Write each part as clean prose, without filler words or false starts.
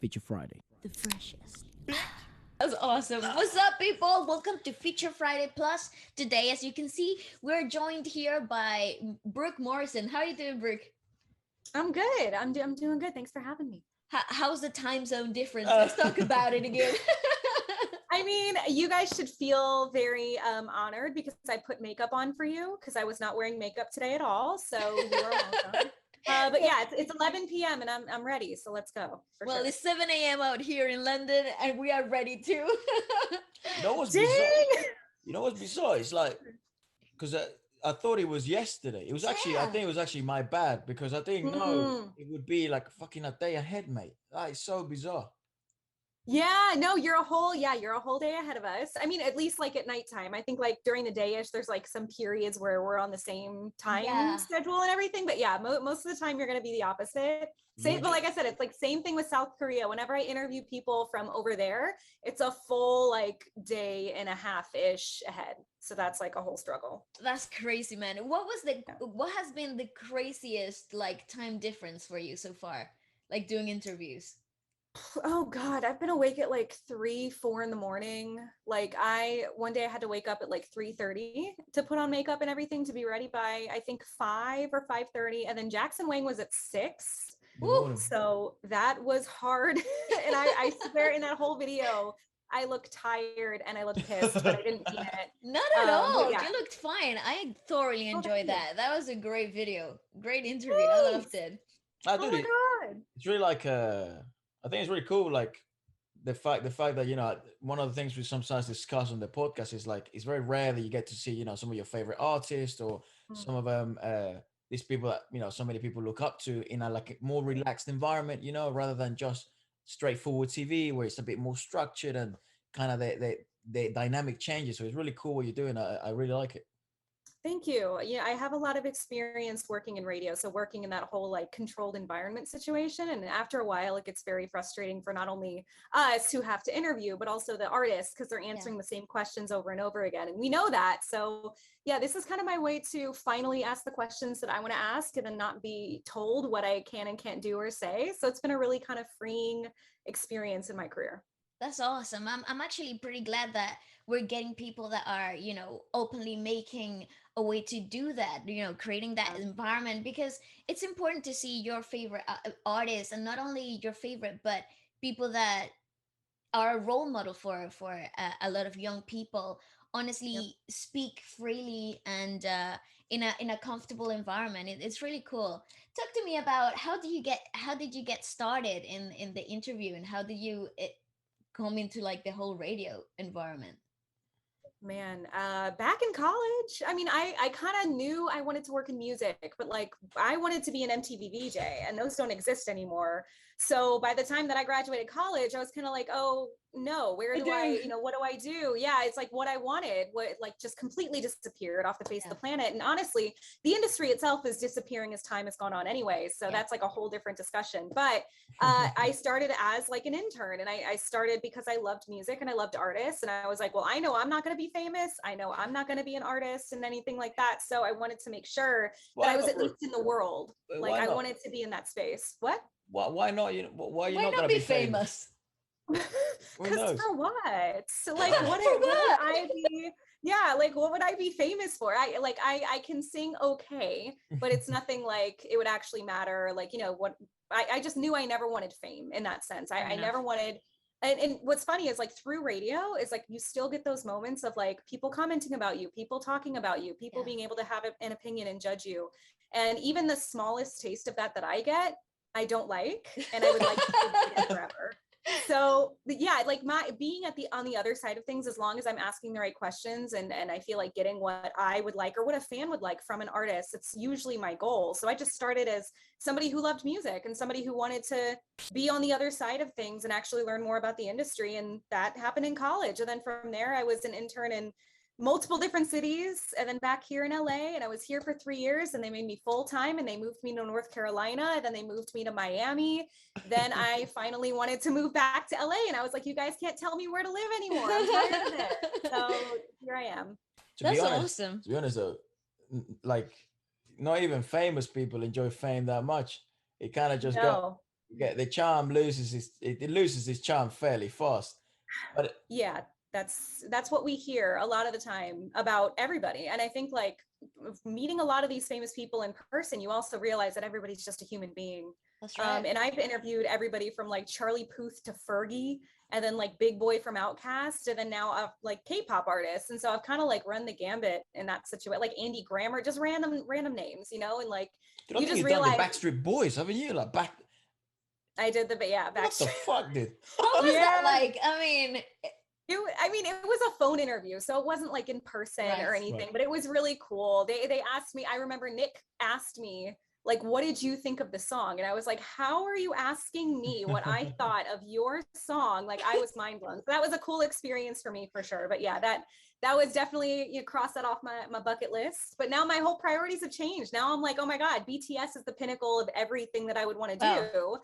Feature Friday. The freshest. That's awesome. What's up, people? Welcome to Feature Friday Plus. Today, as you can see, we're joined here by Brooke Morrison. How are you doing, Brooke? I'm good. I'm doing good. Thanks for having me. How's the time zone difference? Let's talk about it again. I mean, you guys should feel very honored because I put makeup on for you because I was not wearing makeup today at all. So you are welcome. But yeah, it's 11 p.m. and I'm ready. So let's go. Well, sure. It's 7 a.m. out here in London, and we are ready too. You know what's bizarre? You know what's bizarre? It's like because I thought it was yesterday. It was actually I think it was actually my bad because I didn't know it would be like fucking a day ahead, mate. That is so bizarre. Yeah, no, you're a whole day ahead of us. I mean, at least like at nighttime. I think like during the day-ish, there's like some periods where we're on the same time schedule and everything. But yeah, most of the time you're going to be the opposite. Same, but like I said, it's like same thing with South Korea. Whenever I interview people from over there, it's a full like day and a half-ish ahead. So that's like a whole struggle. That's crazy, man. What has been the craziest like time difference for you so far? Like doing interviews? Oh God, I've been awake at like 3, 4 in the morning. Like one day I had to wake up at like 3:30 to put on makeup and everything to be ready by I think 5 or 5:30. And then Jackson Wang was at 6. Ooh, so that was hard. And I swear in that whole video, I looked tired and I looked pissed, but I didn't mean it. Not at all. Yeah. You looked fine. I thoroughly enjoyed that. That was a great video. Great interview. I loved it. Oh my God. It's really like I think it's really cool, like the fact that one of the things we sometimes discuss on the podcast is like it's very rare that you get to see some of your favorite artists or some of them these people that so many people look up to in a like a more relaxed environment, rather than just straightforward TV where it's a bit more structured and kind of the dynamic changes. So it's really cool what you're doing. I really like it. Thank you. Yeah, I have a lot of experience working in radio. So working in that whole like controlled environment situation. And after a while, it gets very frustrating for not only us who have to interview, but also the artists because they're answering the same questions over and over again. And we know that. So yeah, this is kind of my way to finally ask the questions that I want to ask and then not be told what I can and can't do or say. So it's been a really kind of freeing experience in my career. That's awesome. I'm actually pretty glad that we're getting people that are, openly making a way to do that, creating that environment, because it's important to see your favorite artists, and not only your favorite, but people that are a role model for a lot of young people honestly speak freely and in a comfortable environment. It's really cool. Talk to me about how did you get started in the interview, and how did you come into like the whole radio environment? Man, back in college, I mean, I kind of knew I wanted to work in music, but like I wanted to be an MTV VJ, and those don't exist anymore. So by the time that I graduated college, I was kind of like, oh no, where do I, what do I do? Yeah, it's like what I wanted, what like just completely disappeared off the face of the planet. And honestly, the industry itself is disappearing as time has gone on anyway. So that's like a whole different discussion. But I started as like an intern, and I started because I loved music and I loved artists. And I was like, well, I know I'm not going to be famous. I know I'm not going to be an artist and anything like that. So I wanted to make sure that I was at least in the world. Like I wanted to be in that space. What? Why not? Why are you not going to be famous? Because for what? So like what would I be? Yeah, like what would I be famous for? I can sing okay, but it's nothing like it would actually matter. Like, what I just knew I never wanted fame in that sense. I never wanted. And what's funny is like through radio is like you still get those moments of like people commenting about you, people talking about you, people being able to have an opinion and judge you. And even the smallest taste of that I get, I don't like, and I would like to avoid it forever. So yeah, like my being on the other side of things, as long as I'm asking the right questions and I feel like getting what I would like or what a fan would like from an artist, it's usually my goal. So I just started as somebody who loved music and somebody who wanted to be on the other side of things and actually learn more about the industry. And that happened in college. And then from there, I was an intern in multiple different cities and then back here in LA, and I was here for 3 years, and they made me full-time, and they moved me to North Carolina, and then they moved me to Miami. Then I finally wanted to move back to LA, and I was like, you guys can't tell me where to live anymore. I'm tired of it. So here I am. That's awesome. To be honest though, like not even famous people enjoy fame that much. It kind of just got the charm loses it loses its charm fairly fast. But yeah, that's what we hear a lot of the time about everybody. And I think like meeting a lot of these famous people in person, you also realize that everybody's just a human being. That's right. And I've interviewed everybody from like Charlie Puth to Fergie, and then like Big Boy from Outkast, and then now I've like K-pop artists. And so I've kind of like run the gambit in that situation, like Andy Grammer, just random names, you know, and like you just realize done the Backstreet Boys, haven't you? Like I did the Backstreet. What the fuck, dude? What was that like? I mean, it was a phone interview, so it wasn't like in person or anything, but it was really cool. They asked me, I remember Nick asked me, like, what did you think of the song? And I was like, how are you asking me what I thought of your song? Like, I was mind blown. So that was a cool experience for me for sure. But yeah, that was definitely, you cross that off my bucket list. But now my whole priorities have changed. Now I'm like, oh my God, BTS is the pinnacle of everything that I would want to do.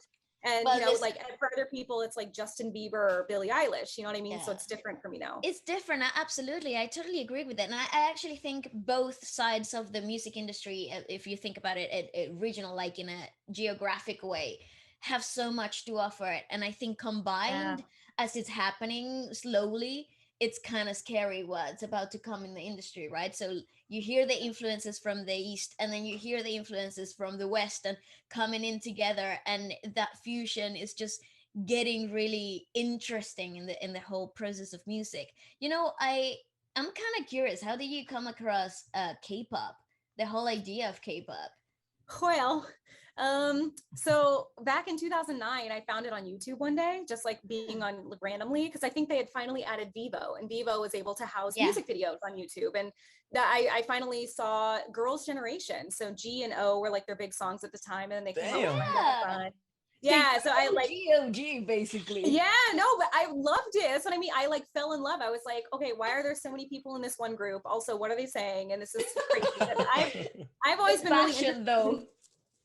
And you know, like for other people, it's like Justin Bieber or Billie Eilish. You know what I mean? Yeah. So it's different for me now. It's different. Absolutely, I totally agree with that. And I actually think both sides of the music industry, if you think about it, at regional, like in a geographic way, have so much to offer it. And I think combined, as it's happening slowly, it's kind of scary what's about to come in the industry, right? So you hear the influences from the East, and then you hear the influences from the West, and coming in together, and that fusion is just getting really interesting in the whole process of music. You know, I'm kind of curious, how did you come across K-pop, the whole idea of K-pop? Well, so back in 2009, I found it on YouTube one day, just like being on randomly, because I think they had finally added Vivo, and Vivo was able to house music videos on YouTube. And that I finally saw Girls' Generation. So G and O were like their big songs at the time, and then they came out with Fun. Yeah, so I like GOG basically. Yeah, no, but I loved it. That's what I mean. I like fell in love. I was like, okay, why are there so many people in this one group? Also, what are they saying? And this is crazy. I've always been really interested though.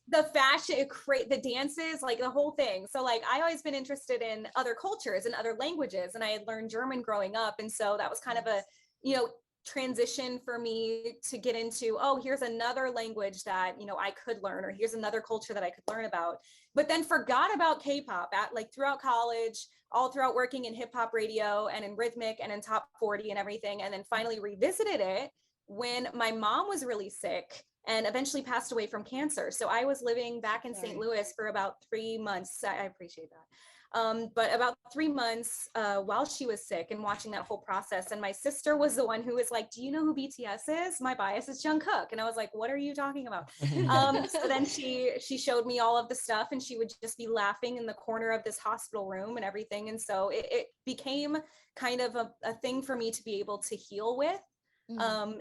The fashion, the dances, like the whole thing. So like I always been interested in other cultures and other languages, and I had learned German growing up, and so that was kind of a, you know, transition for me to get into, oh, here's another language that, you know, I could learn, or here's another culture that I could learn about. But then forgot about K-pop at like throughout college, all throughout working in hip hop radio and in rhythmic and in top 40 and everything, and then finally revisited it when my mom was really sick and eventually passed away from cancer. So I was living back in St. Louis for about 3 months. I appreciate that. But about 3 months while she was sick, and watching that whole process. And my sister was the one who was like, do you know who BTS is? My bias is Jungkook. And I was like, what are you talking about? So then she showed me all of the stuff, and she would just be laughing in the corner of this hospital room and everything. And so it became kind of a thing for me to be able to heal with.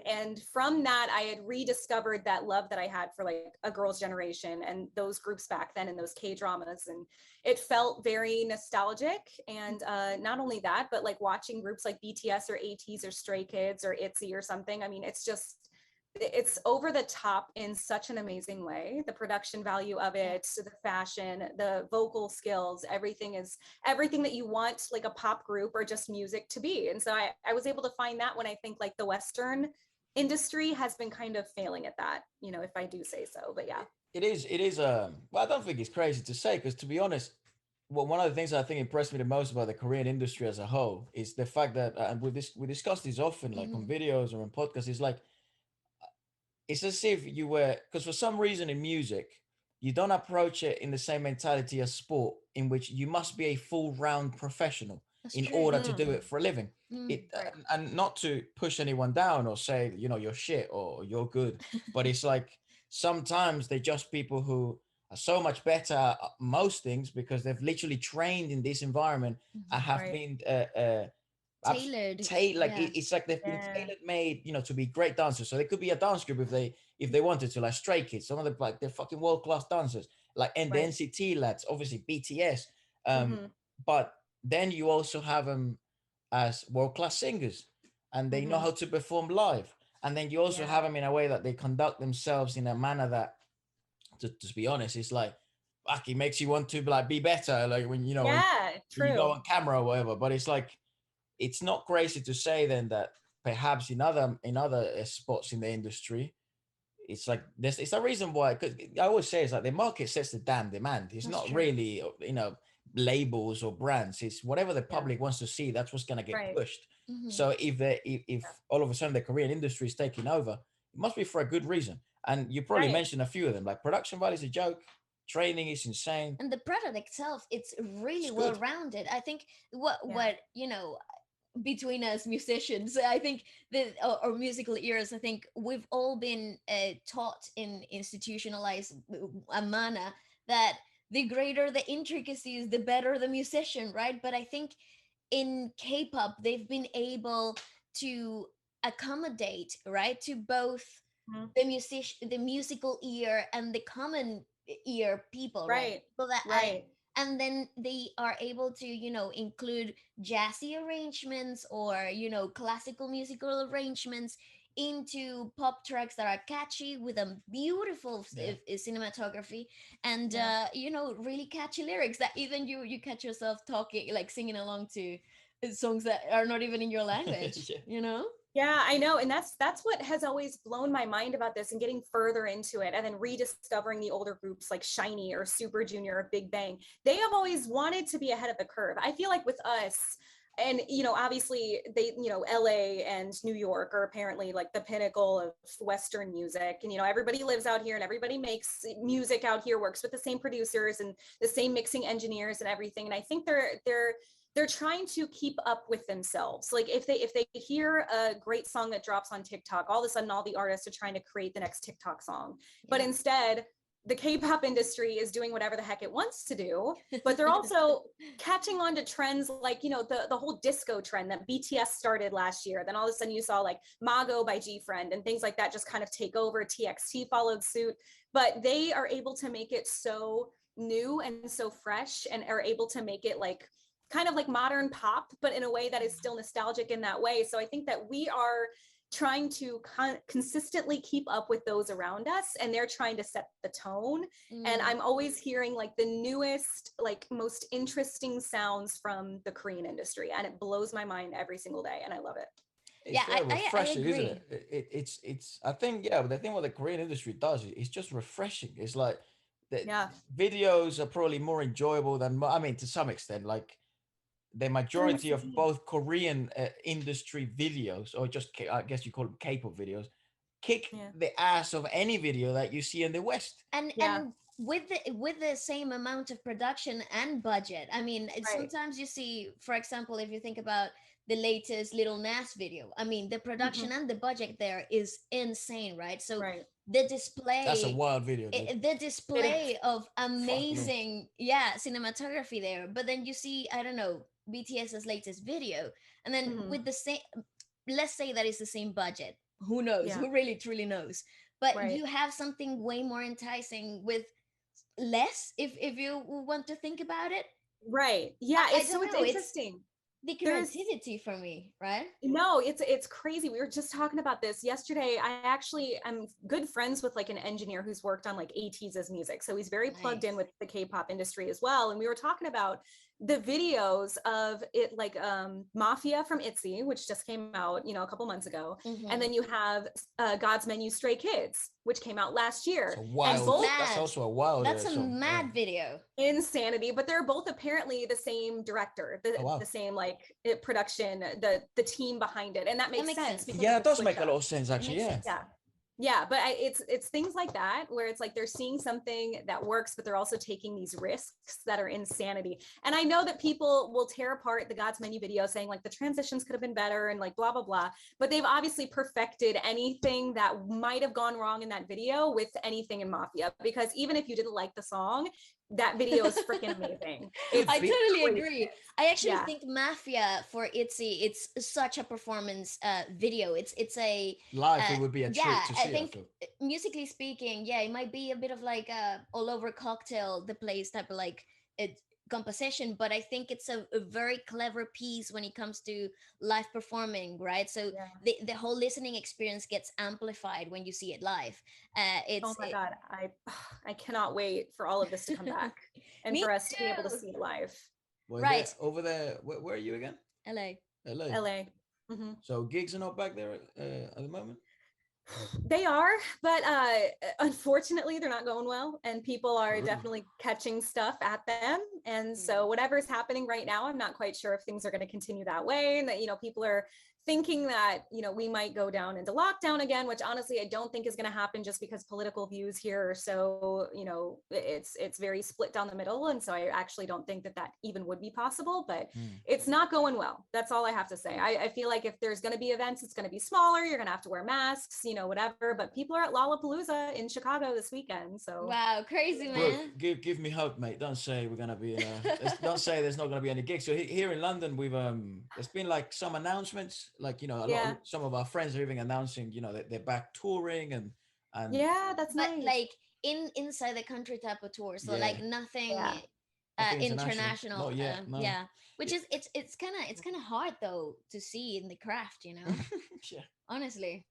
And from that, I had rediscovered that love that I had for like a Girls' Generation and those groups back then, and those K-dramas, and it felt very nostalgic. And not only that, but like watching groups like BTS or ATEEZ or Stray Kids or ITZY or something. I mean, it's over the top in such an amazing way. The production value of it, the fashion, the vocal skills, everything that you want like a pop group or just music to be. And so I was able to find that, when I think like the Western industry has been kind of failing at that, you know, if I do say so. But yeah. It is well, I don't think it's crazy to say, because to be honest, one of the things I think impressed me the most about the Korean industry as a whole is the fact that, and we discuss this often, like on videos or in podcasts, is like, it's as if you were, because for some reason in music, you don't approach it in the same mentality as sport, in which you must be a full round professional in order to do it for a living. And not to push anyone down or say, you know, you're shit or you're good, but it's like sometimes they're just people who are so much better at most things because they've literally trained in this environment and have been tailored, like it's like they've been tailor made, you know, to be great dancers. So they could be a dance group if they wanted to, like Stray Kids, some of the, like, they're fucking world-class dancers, like, and the NCT lads, obviously BTS, but then you also have them as world-class singers, and they know how to perform live, and then you also have them in a way that they conduct themselves in a manner that, to be honest, it's like, fuck, it makes you want to like be better, like when, you know, when you go on camera or whatever. But it's like, it's not crazy to say then that perhaps in other spots in the industry, it's like this. It's a reason why. Because I always say it's like the market sets the damn demand. It's That's not true. really labels or brands. It's whatever the Yeah. public wants to see. That's what's gonna get Right. pushed. Hmm. So if all of a sudden the Korean industry is taking over, it must be for a good reason. And you probably Right. mentioned a few of them. Like production value is a joke. Training is insane. And the product itself, it's really It's well good. rounded. I think Yeah. what between us musicians, I think that or musical ears, I think we've all been taught in institutionalized manner that the greater the intricacies, the better the musician, right? But I think in K-pop, they've been able to accommodate, right, to both Mhm. the musical ear and the common ear people, right? Right. So that Right. and then they are able to include jazzy arrangements or classical musical arrangements into pop tracks that are catchy with a beautiful Yeah. cinematography and Yeah. really catchy lyrics that even you catch yourself talking, like singing along to songs that are not even in your language, Yeah. Yeah, I know. And that's what has always blown my mind about this and getting further into it and then rediscovering the older groups like Shiny or Super Junior or Big Bang. They have always wanted to be ahead of the curve. I feel like with us, and obviously they, LA and New York are apparently like the pinnacle of Western music. And everybody lives out here and everybody makes music out here, works with the same producers and the same mixing engineers and everything. And I think they're trying to keep up with themselves. Like if they hear a great song that drops on TikTok, all of a sudden all the artists are trying to create the next TikTok song. But instead, the K-pop industry is doing whatever the heck it wants to do, but they're also catching on to trends like, the whole disco trend that BTS started last year. Then all of a sudden you saw like Mago by G-Friend and things like that just kind of take over. TXT followed suit, but they are able to make it so new and so fresh and are able to make it like kind of like modern pop, but in a way that is still nostalgic in that way. So I think that we are trying to consistently keep up with those around us, and they're trying to set the tone. And I'm always hearing like the newest, like most interesting sounds from the Korean industry, and it blows my mind every single day, and I love it. It's Yeah, very I refreshing, isn't agree. it? It's I think, yeah, but the thing what the Korean industry does is it's just refreshing. It's like the Yeah. videos are probably more enjoyable than I mean, to some extent, like the They're majority of insane. both Korean industry videos, or just I guess you call them K-pop videos, kick Yeah. the ass of any video that you see in the West. Yeah. And with the same amount of production and budget, I mean, Right. sometimes you see, for example, if you think about the latest Little Nas video, I mean, the Mhm. production and the budget there is insane, right? So Right. the That's a display wild video, dude. the It is. display of Fuck me. amazing, yeah, cinematography there. But then you see, I don't know, BTS's latest video, and then Mhm. with the same, let's say that it's the same budget. Who knows? Yeah. Who really truly knows? But Right. you have something way more enticing with less, if you want to think about it. Right. Yeah. I It's so don't it's know. It's interesting. the There's creativity for me, right? No, it's crazy. We were just talking about this yesterday. I'm good friends with like an engineer who's worked on like ATEEZ music. So he's very plugged in Nice. with the K-pop industry as well. And we were talking about the videos of it, like Mafia from ITZY, which just came out, a couple months ago. And Mm-hmm. then you have God's Menu Stray Kids, which came out last It's year. a And That's wild. both That's mad. also a wild That's a song. Yeah. mad video. insanity, but they're both apparently the same director, Oh the wow. same like production, the team behind it, and that That makes makes sense sense. because of Yeah, it the does switch make a lot up. of sense, It actually. makes Yeah. sense. Yeah, but it's things like that where it's like they're seeing something that works, but they're also taking these risks that are insanity. And I know that people will tear apart the God's Menu video saying like the transitions could have been better and like blah blah blah, but they've obviously perfected anything that might have gone wrong in that video with anything in Mafia, because even if you didn't like the song, that video is freaking amazing. Dude, I It's totally crazy. agree. I actually Yeah. think Mafia for ITZY, it's such a performance video. It's a live, it would be a yeah, treat to I see, I think feel. musically speaking, yeah, it might be a bit of like a all over cocktail the place type of like it composition, but I think it's a very clever piece when it comes to live performing, right? So Yeah. the whole listening experience gets amplified when you see it live. Oh It's my it, God. I cannot wait for all of this to come back and me for us to be able to too. see it live. Well, there Right, over there. Where are you again? LA. LA. LA. Hmm. So gigs are not back there at the moment. They are, but unfortunately, they're not going well, and people are definitely catching stuff at them. And so, whatever's happening right now, I'm not quite sure if things are going to continue that way, and that people are thinking that we might go down into lockdown again, which honestly I don't think is going to happen, just because political views here are so it's very split down the middle, and so I actually don't think that even would be possible. But it's not going well. That's all I have to say. I feel like if there's going to be events, it's going to be smaller. You're going to have to wear masks, whatever. But people are at Lollapalooza in Chicago this weekend. So wow, crazy, man. Brooke, give me hope, mate. Don't say we're gonna be don't say there's not gonna be any gigs. So here in London, we've there's been like some announcements, like some of our friends are even announcing that they're back touring and yeah, that's but nice. like inside the country type of tour, so like nothing international. Not yet, no. Yeah, which is it's kind of hard though to see in the craft, Yeah. honestly.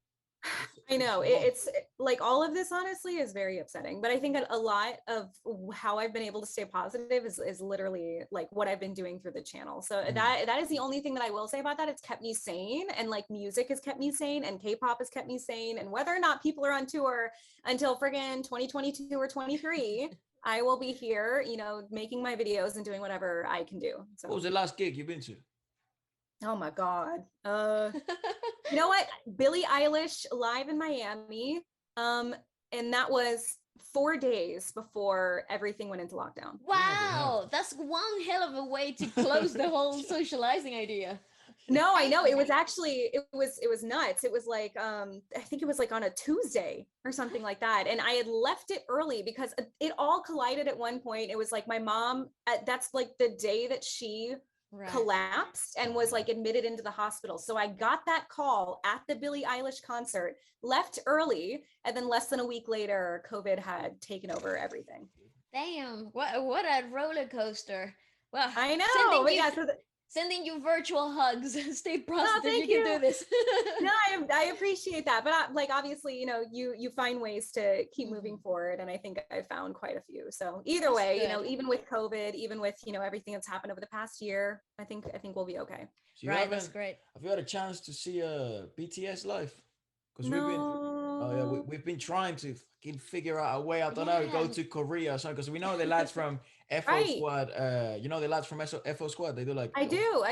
I know it's like all of this honestly is very upsetting, but I think a lot of how I've been able to stay positive is literally like what I've been doing through the channel. So that is the only thing that I will say about that. It's kept me sane, and like music has kept me sane, and K-pop has kept me sane, and whether or not people are on tour until friggin' 2022 or 23, I will be here, making my videos and doing whatever I can do. So what was the last gig you've been to? Oh my God. You know what? Billie Eilish live in Miami. And that was 4 days before everything went into lockdown. Wow, that's one hell of a way to close the whole socializing idea. No, I know. It was actually, it was nuts. It was like, I think it was like on a Tuesday or something like that. And I had left it early because it all collided at one point. It was like my mom, that's like the day that she collapsed and was like admitted into the hospital. So I got that call at the Billie Eilish concert, left early, and then less than a week later, COVID had taken over everything. Damn, what a roller coaster. Well, I know. Sending you virtual hugs. Stay positive. You can do this. No, I appreciate that, but obviously, you find ways to keep moving forward, and I think I found quite a few. So either way, even with COVID, even with everything that's happened over the past year, I think we'll be okay. So that's great. Have you had a chance to see BTS live? Because we've been trying to figure out a way. I don't know, go to Korea or something. Because we know the lads from FO Squad. The lads from FO Squad. They do like. I do.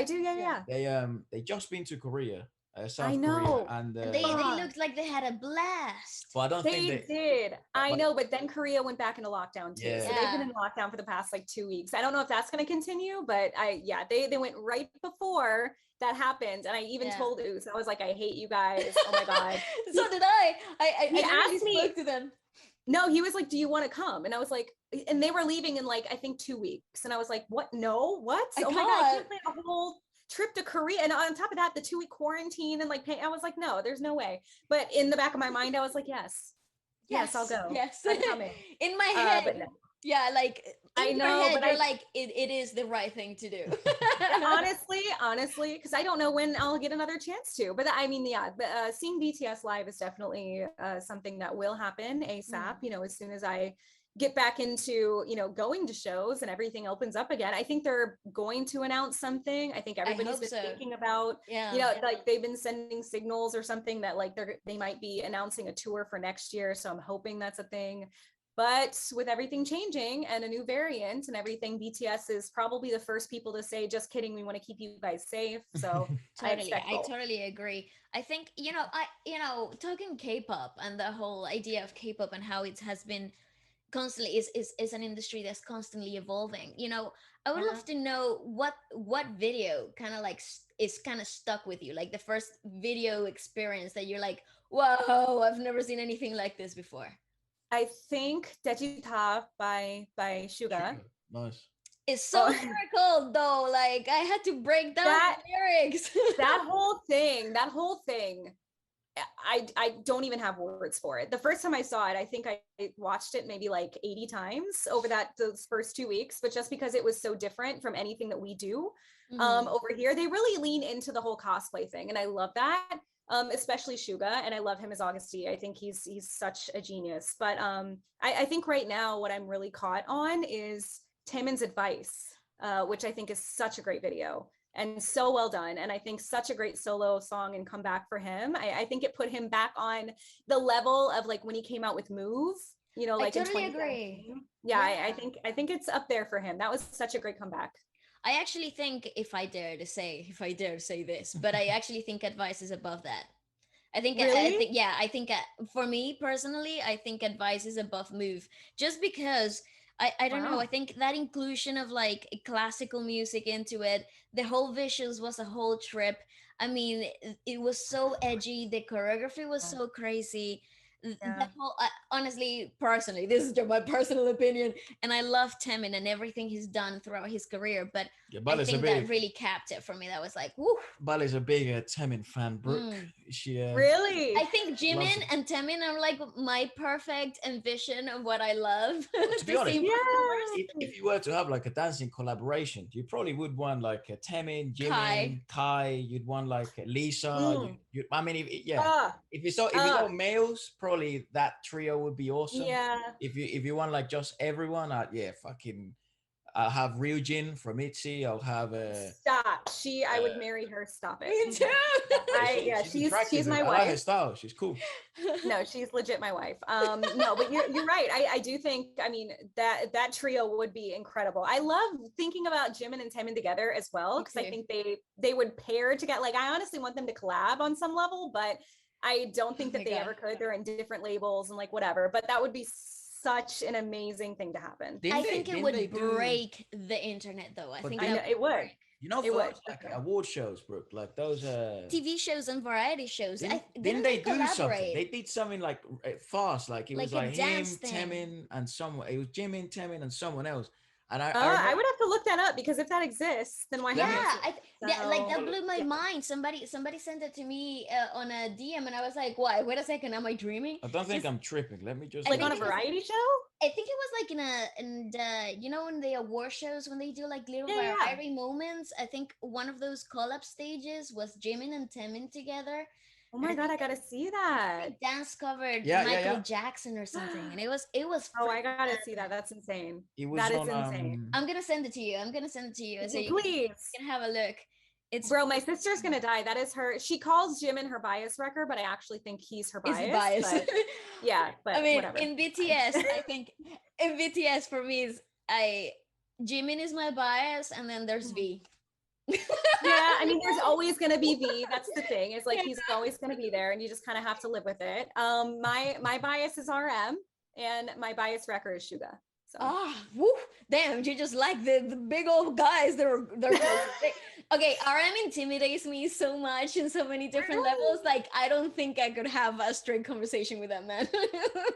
Yeah. They just been to Korea. South I know. Korea, and they looked like they had a blast. Well, I don't think they did. I know, but then Korea went back into lockdown too. Yeah. So they've been in lockdown for the past like 2 weeks. I don't know if that's going to continue, but they went right before that happened, and I even told Oos, I was like, I hate you guys. Oh my God. So did I. He asked me. Spoke to them. No, he was like, do you want to come? And I was like, and they were leaving in like I think 2 weeks, and I was like, what? No, what? Oh my God, I can't plan a whole trip to Korea, and on top of that, the 2-week quarantine and like I was like, no, there's no way. But in the back of my mind, I was like, yes, I'll go. Yes, I'm coming. In my head, but no. Yeah, like I know, but you're like it is the right thing to do. honestly, because I don't know when I'll get another chance to. But I mean, seeing BTS live is definitely something that will happen ASAP. As soon as I get back into going to shows and everything opens up again. I think they're going to announce something. I think everybody's been thinking about like they've been sending signals or something that like they might be announcing a tour for next year, so I'm hoping that's a thing. But with everything changing and a new variant and everything, BTS is probably the first people to say, just kidding, we want to keep you guys safe. So I totally agree. I think talking K-pop and the whole idea of K-pop and how it has been constantly is an industry that's constantly evolving. I would love to know what video kind of like is kind of stuck with you, like the first video experience that you're like, whoa, I've never seen anything like this before. I think Dejita by Suga. Nice. It's so lyrical though. Like I had to break down the lyrics. that whole thing. I don't even have words for it. The first time I saw it, I think I watched it maybe like 80 times over those first 2 weeks, but just because it was so different from anything that we do over here, they really lean into the whole cosplay thing. And I love that. Especially Suga, and I love him as Auguste. I think he's such a genius. But I think right now what I'm really caught on is Taemin's Advice, which I think is such a great video. and so well done. And I think such a great solo song and comeback for him. I think it put him back on the level of like when he came out with Move, you know, like I totally in 2017. agree. Yeah, I think it's up there for him. That was such a great comeback. I actually think, if I dare to say this, but I actually think Advice is above that. I Really? think, yeah, I think for me personally, I think Advice is above Move, just because I don't know. Wow. I think that inclusion of like classical music into it, the whole visuals was a whole trip. I mean, it was so edgy. The choreography was so crazy. The Yeah. whole, honestly, personally, this is just my personal opinion, and I love Temin and everything he's done throughout his career. But Yeah, I Bale's a think that big really capped it for me. That was like, woo. Bale's a big Temin fan. Brooke, Mm. she Really? I think loves Jimin it. and Temin are like my perfect envision of what I love But to be to honest, see performers. if you were to have like a dancing collaboration, you probably would want like a Temin, Kai. Jimin, Kai. You'd want like a Lisa. Mm. I mean, yeah. Ah, If it's all males, probably that trio would be awesome. yeah. If you want like just everyone, yeah, fucking. I'll have Ryujin from ITZY. I'll have Stop. I would marry her. Stop it. Me too. Yeah, she's attractive. she's my I like her wife. style. She's cool. No, she's legit my wife. No, but you're right. I do think, I mean, that trio would be incredible. I love thinking about Jimin and Taemin together as well, because I think they would pair together. Like, I honestly want them to collab on some level, but I don't think Oh my that they God. ever could. They're in different labels and like whatever, but that would be such an amazing thing to happen. I think it Didn't they would do? break the internet, though. I But think I that know it would would. break. you know, It for would. those like award shows, Brooke, like those TV shows and variety shows. didn't They they do something? collaborate? They did something like fast, like it was Like a like dance him, thing. Temin, and someone. It was Jimin, Temin, and someone else. And I I remember. would have to look that up, because if that exists, then why Yeah, Let haven't I me. seen it? that So Well, blew my yeah. mind. Somebody sent it to me on a DM, and I was like, "Why? Wait a second, am I dreaming?" I don't think Because I'm tripping. Let me just I Like think on a it was variety show? I think it was like in the you know in the award shows when they do like little Yeah, yeah. variety moments. I think one of those collab stages was Jimin and Temin together, Oh and my God, I gotta see that. they dance covered Yeah, yeah, Michael yeah. Jackson or something, and it was Oh, I gotta see freaking. that. That's insane. It was That is on insane. I'm gonna send it to you. I'm gonna send it to you so Please. you can have a look. It's Bro, my sister's gonna die. That is her. She calls Jimin her bias wrecker, but I actually think he's her it's bias. biased. But yeah, I but mean, whatever. in BTS, I think in BTS for me is Jimin is my bias, and then there's V. Yeah, I mean, there's always gonna be V. That's the thing. It's like he's always gonna be there, and you just kind of have to live with it. My bias is RM, and my bias wrecker is Suga. So Ah, woo, damn, you just like the big old guys that are they're okay, RM intimidates me so much in so many different levels. Like I don't think I could have a straight conversation with that man.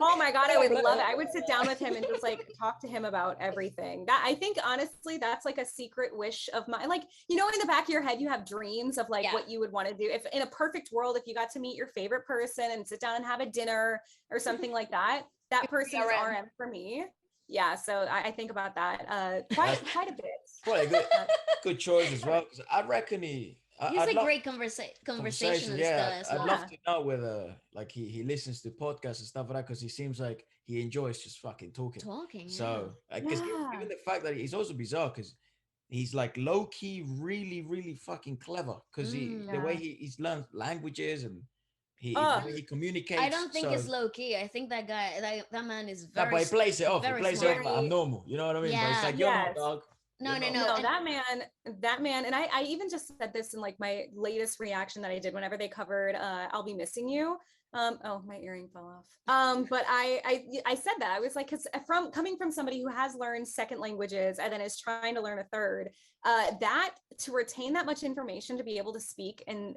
oh my God, I would love it. I would sit down with him and just like talk to him about everything. That, I think honestly, that's like a secret wish of mine. Like, you know, in the back of your head, you have dreams of like what you would want to do. If in a perfect world, if you got to meet your favorite person and sit down and have a dinner or something like that, that person is RM for me. Yeah, so I think about that quite a bit. Probably a good choice as well. Because I reckon He's I'd a love great conversationalist yeah, as I'd well. love to know whether like he listens to podcasts and stuff like that, because he seems like he enjoys just fucking talking. So because given the fact that he's also bizarre, because he's like low key really fucking clever, because the way he's learned languages and the way he communicates. I don't think it's low key. I think that guy, that man is But very. he plays it off. He plays it off like I'm normal. You know what I mean? But it's like you're not, dog. No, no, No, and that man, and I even just said this in like my latest reaction that I did whenever they covered I'll Be Missing You. Oh, my earring fell off. But I said that. I was like, because from coming from somebody who has learned second languages and then is trying to learn a third, that to retain that much information to be able to speak in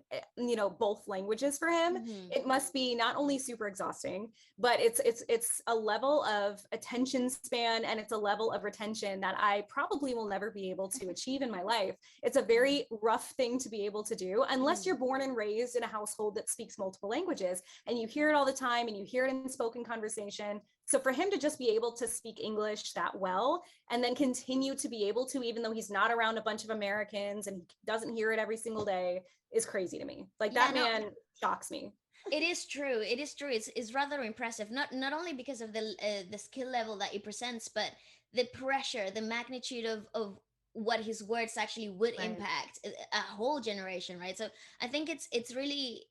both languages for him, it must be not only super exhausting, but it's a level of attention span, and it's a level of retention that I probably will never be able to achieve in my life. It's a very rough thing to be able to do unless you're born and raised in a household that speaks multiple languages and you hear it all the time and you hear it in spoken conversation. So for him to just be able to speak English that well and then continue to be able to, even though he's not around a bunch of Americans and doesn't hear it every single day, is crazy to me. Like that man shocks me. It is true. It is true. It's rather impressive. Not only because of the skill level that he presents, but the pressure, the magnitude of what his words actually would Right. impact a whole generation, right? So I think it's really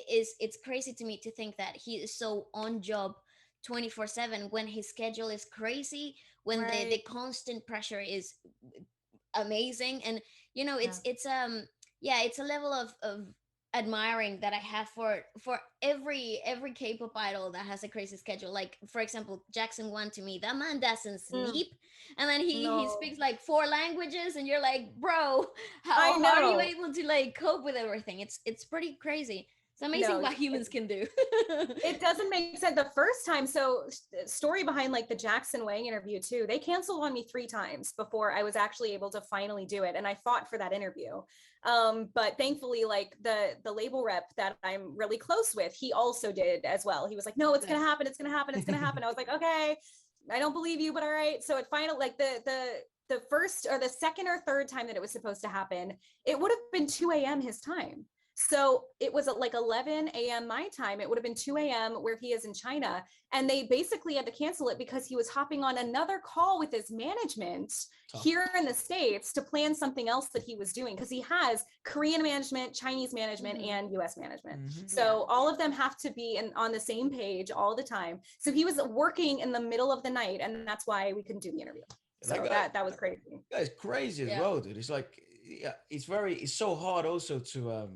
it's crazy to me to think that he is so on job 24/7 when his schedule is crazy, when the Right. constant pressure is amazing. And Yeah. it's yeah, it's a level of admiring that I have for every K-pop idol that has a crazy schedule. Like for example, Jackson Wang, to me, that man doesn't Mm, sleep, and then he no. speaks like four languages, and you're like, bro, I how are you know. able to like cope with everything? It's pretty crazy. It's amazing No, what humans can do. it doesn't make sense the first time. So story behind like the Jackson Wang interview too, they canceled on me 3 times before I was actually able to finally do it, and I fought for that interview. But thankfully, like the label rep that I'm really close with, he also did as well. He was like, no, it's gonna happen, it's gonna happen, it's gonna happen. I was like, okay, I don't believe you, but all right. So it finally, like the first or the second or third time that it was supposed to happen, it would have been 2 a.m. his time. So it was at like 11 a.m. my time. It would have been 2 a.m. where he is in China. And they basically had to cancel it because he was hopping on another call with his management Tough. here in the States to plan something else that he was doing, because he has Korean management, Chinese management, and US management. So all of them have to be on the same page all the time. So he was working in the middle of the night, and that's why we couldn't do the interview. So that was crazy. That is crazy as well, dude. It's like, yeah, it's so hard also to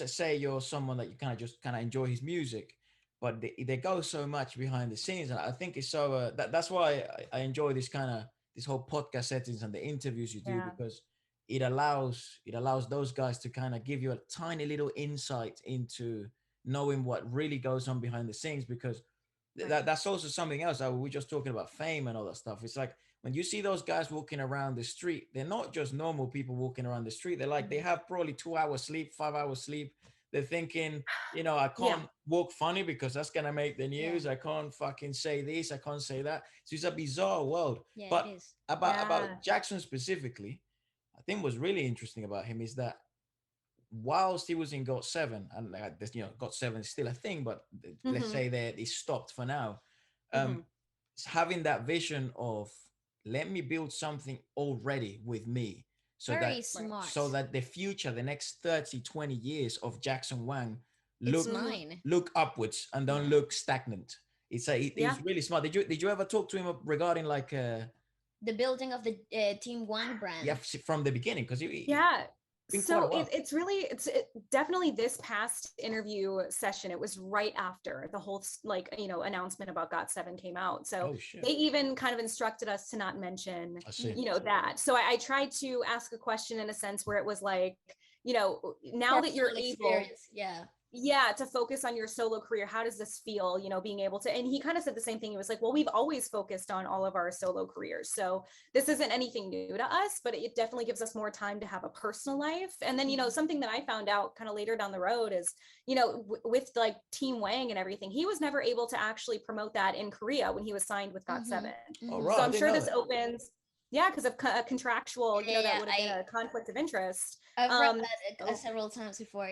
say you're someone that you kind of enjoy his music, but they go so much behind the scenes, and I think it's so that's why I enjoy this whole podcast settings and the interviews you do, Yeah. because it allows those guys to kind of give you a tiny little insight into knowing what really goes on behind the scenes, because that's also something else. We're just talking about fame and all that stuff. It's like when you see those guys walking around the street, they're not just normal people walking around the street. They're like, they have probably 2 hours sleep, 5 hours sleep. They're thinking, I Yeah. can't walk funny because that's gonna make the Yeah. news. I can't fucking say this. I can't say that. So it's a bizarre world. Yeah, But it is. about Jackson specifically, I think what's really interesting about him is that whilst he was in GOT7, and like this, GOT7 is still a thing, but let's say that it stopped for now. Um, Having that vision of, let me build something already with me, so Very that smart. the future, the next 30, 20 years of Jackson Wang It's look mine. look upwards and don't look stagnant. It's really smart. Did you ever talk to him regarding like The building of the Team Wang brand. from the beginning? Because been quite a So while. it's definitely this past interview session. It was right after the whole announcement about GOT7 came out. So they even kind of instructed us to not mention that. So I tried to ask a question in a sense where it was like, now that you're able, to focus on your solo career, how does this feel, being able to, and he kind of said the same thing. He was like, well, we've always focused on all of our solo careers, so this isn't anything new to us, but it definitely gives us more time to have a personal life. And then something that I found out kind of later down the road is, with like Team Wang and everything, he was never able to actually promote that in Korea when he was signed with GOT7. So I'm sure this opens because of contractual, that would have been a conflict of interest. I've read that several times before.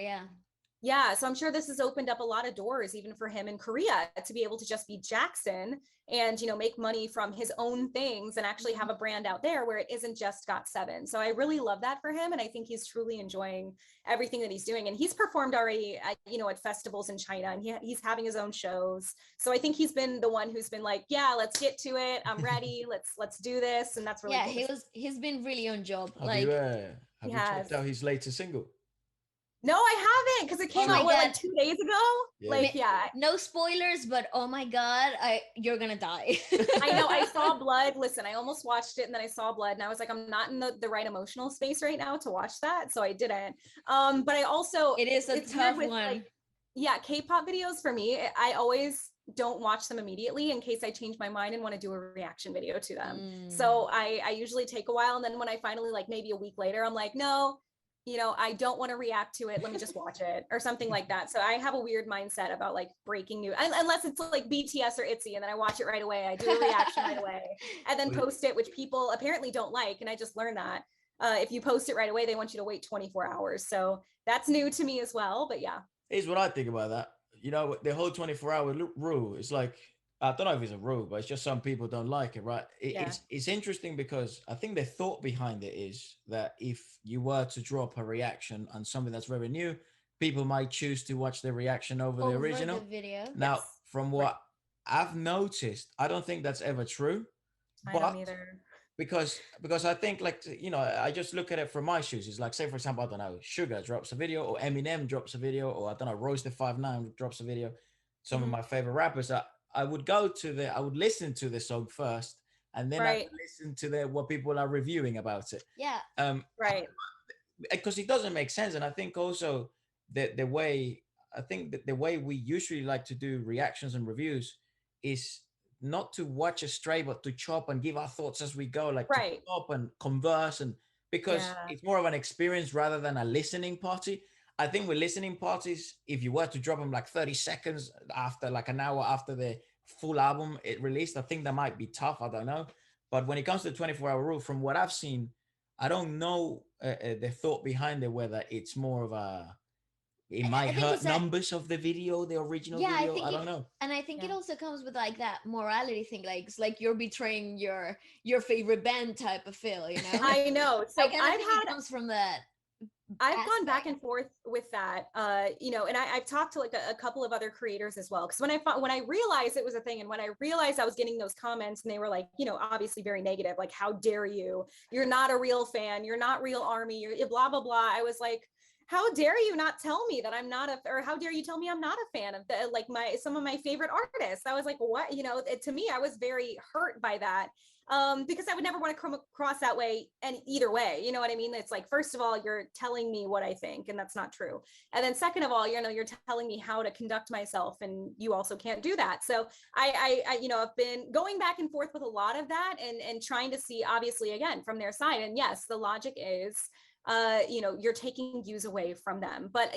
So I'm sure this has opened up a lot of doors even for him in Korea to be able to just be Jackson and make money from his own things and actually have a brand out there where it isn't just GOT7. So I really love that for him, and I think he's truly enjoying everything that he's doing. And he's performed already at festivals in China, and he's having his own shows. So I think he's been the one who's been like, yeah, let's get to it, I'm ready, let's do this. And that's really cool. He's been really on job. Have you checked out his latest single? No, I haven't, because it came out like 2 days ago. No spoilers, but oh my god, you're gonna die. I know. I saw blood. Listen, I almost watched it, and then I saw blood, and I was like, I'm not in the right emotional space right now to watch that, so I didn't. But I also it's a tough one. Like, K-pop videos for me, I always don't watch them immediately in case I change my mind and want to do a reaction video to them. So I usually take a while, and then when I finally, like maybe a week later, I'm like, no, I don't want to react to it. Let me just watch it or something like that. So I have a weird mindset about like breaking news, unless it's like BTS or ITZY, and then I watch it right away. I do a reaction right away and then post it, which people apparently don't like. And I just learned that if you post it right away, they want you to wait 24 hours. So that's new to me as well. But yeah. Here's what I think about that. The whole 24-hour rule is like, I don't know if it's a rule, but it's just some people don't like it, right? Yeah. It's interesting because I think the thought behind it is that if you were to drop a reaction on something that's very new, people might choose to watch the reaction over the over the original. video. Now, Yes. from Right. what I've noticed, I don't think that's ever true, I don't but either. because I think like I just look at it from my shoes. It's like say for example I don't know Sugar drops a video or Eminem drops a video or I don't know Royce the 5'9" drops a video. Some of Mhm. my favorite rappers. I would go to I would listen to the song first and then I Right. would listen to what people are reviewing about it. Yeah. Right. Because it doesn't make sense, and I think also the way I think that the way we usually like to do reactions and reviews is not to watch it straight, but to chop and give our thoughts as we go, like to Right. chop and converse, and because Yeah. it's more of an experience rather than a listening party. I think with listening parties, if you were to drop them like 30 seconds after, like an hour after the full album it released, I think that might be tough. I don't know. But when it comes to the 24-hour rule, from what I've seen, I don't know the thought behind it, whether it's more of a, it might I think hurt it's that. numbers of the video, the original Yeah, I video. I think it, don't know. and I think it Yeah. also comes with like that morality thing, like it's like you're betraying your favorite band type of feel, you know. I know. I So kind of think it comes from that I've gone back aspect. and forth with that, and I've talked to like a couple of other creators as well. Because when I realized it was a thing, and when I realized I was getting those comments, and they were like, obviously very negative, like, "How dare you? You're not a real fan. You're not real army. You're blah blah blah." I was like, "How dare you not tell me that I'm not or how dare you tell me I'm not a fan of like some of my favorite artists?" I was like, "What?" To me, I was very hurt by that, because I would never want to come across that way. And either way, you know what I mean? It's like, first of all, you're telling me what I think, and that's not true. And then second of all, you're telling me how to conduct myself, and you also can't do that. So I've been going back and forth with a lot of that, and trying to see, obviously, again, from their side. And yes, the logic is, you're taking views away from them. But,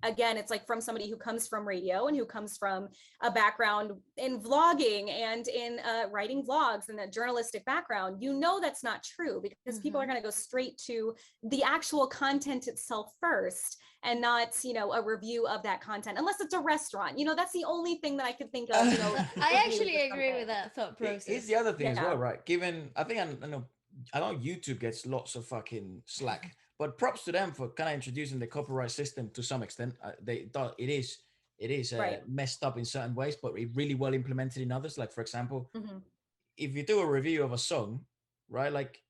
again, it's like from somebody who comes from radio and who comes from a background in vlogging and in writing vlogs and a journalistic background, that's not true, because people are going to go straight to the actual content itself first, and not, a review of that content, unless it's a restaurant. That's the only thing that I could think of, I reviews actually or agree with something. that thought Here's process. the other thing as well, Yeah. right? Given, I know YouTube gets lots of fucking slack, but props to them for kind of introducing the copyright system to some extent. It is Right. messed up in certain ways, but it really well implemented in others. Like for example, Mm-hmm. if you do a review of a song, right? Like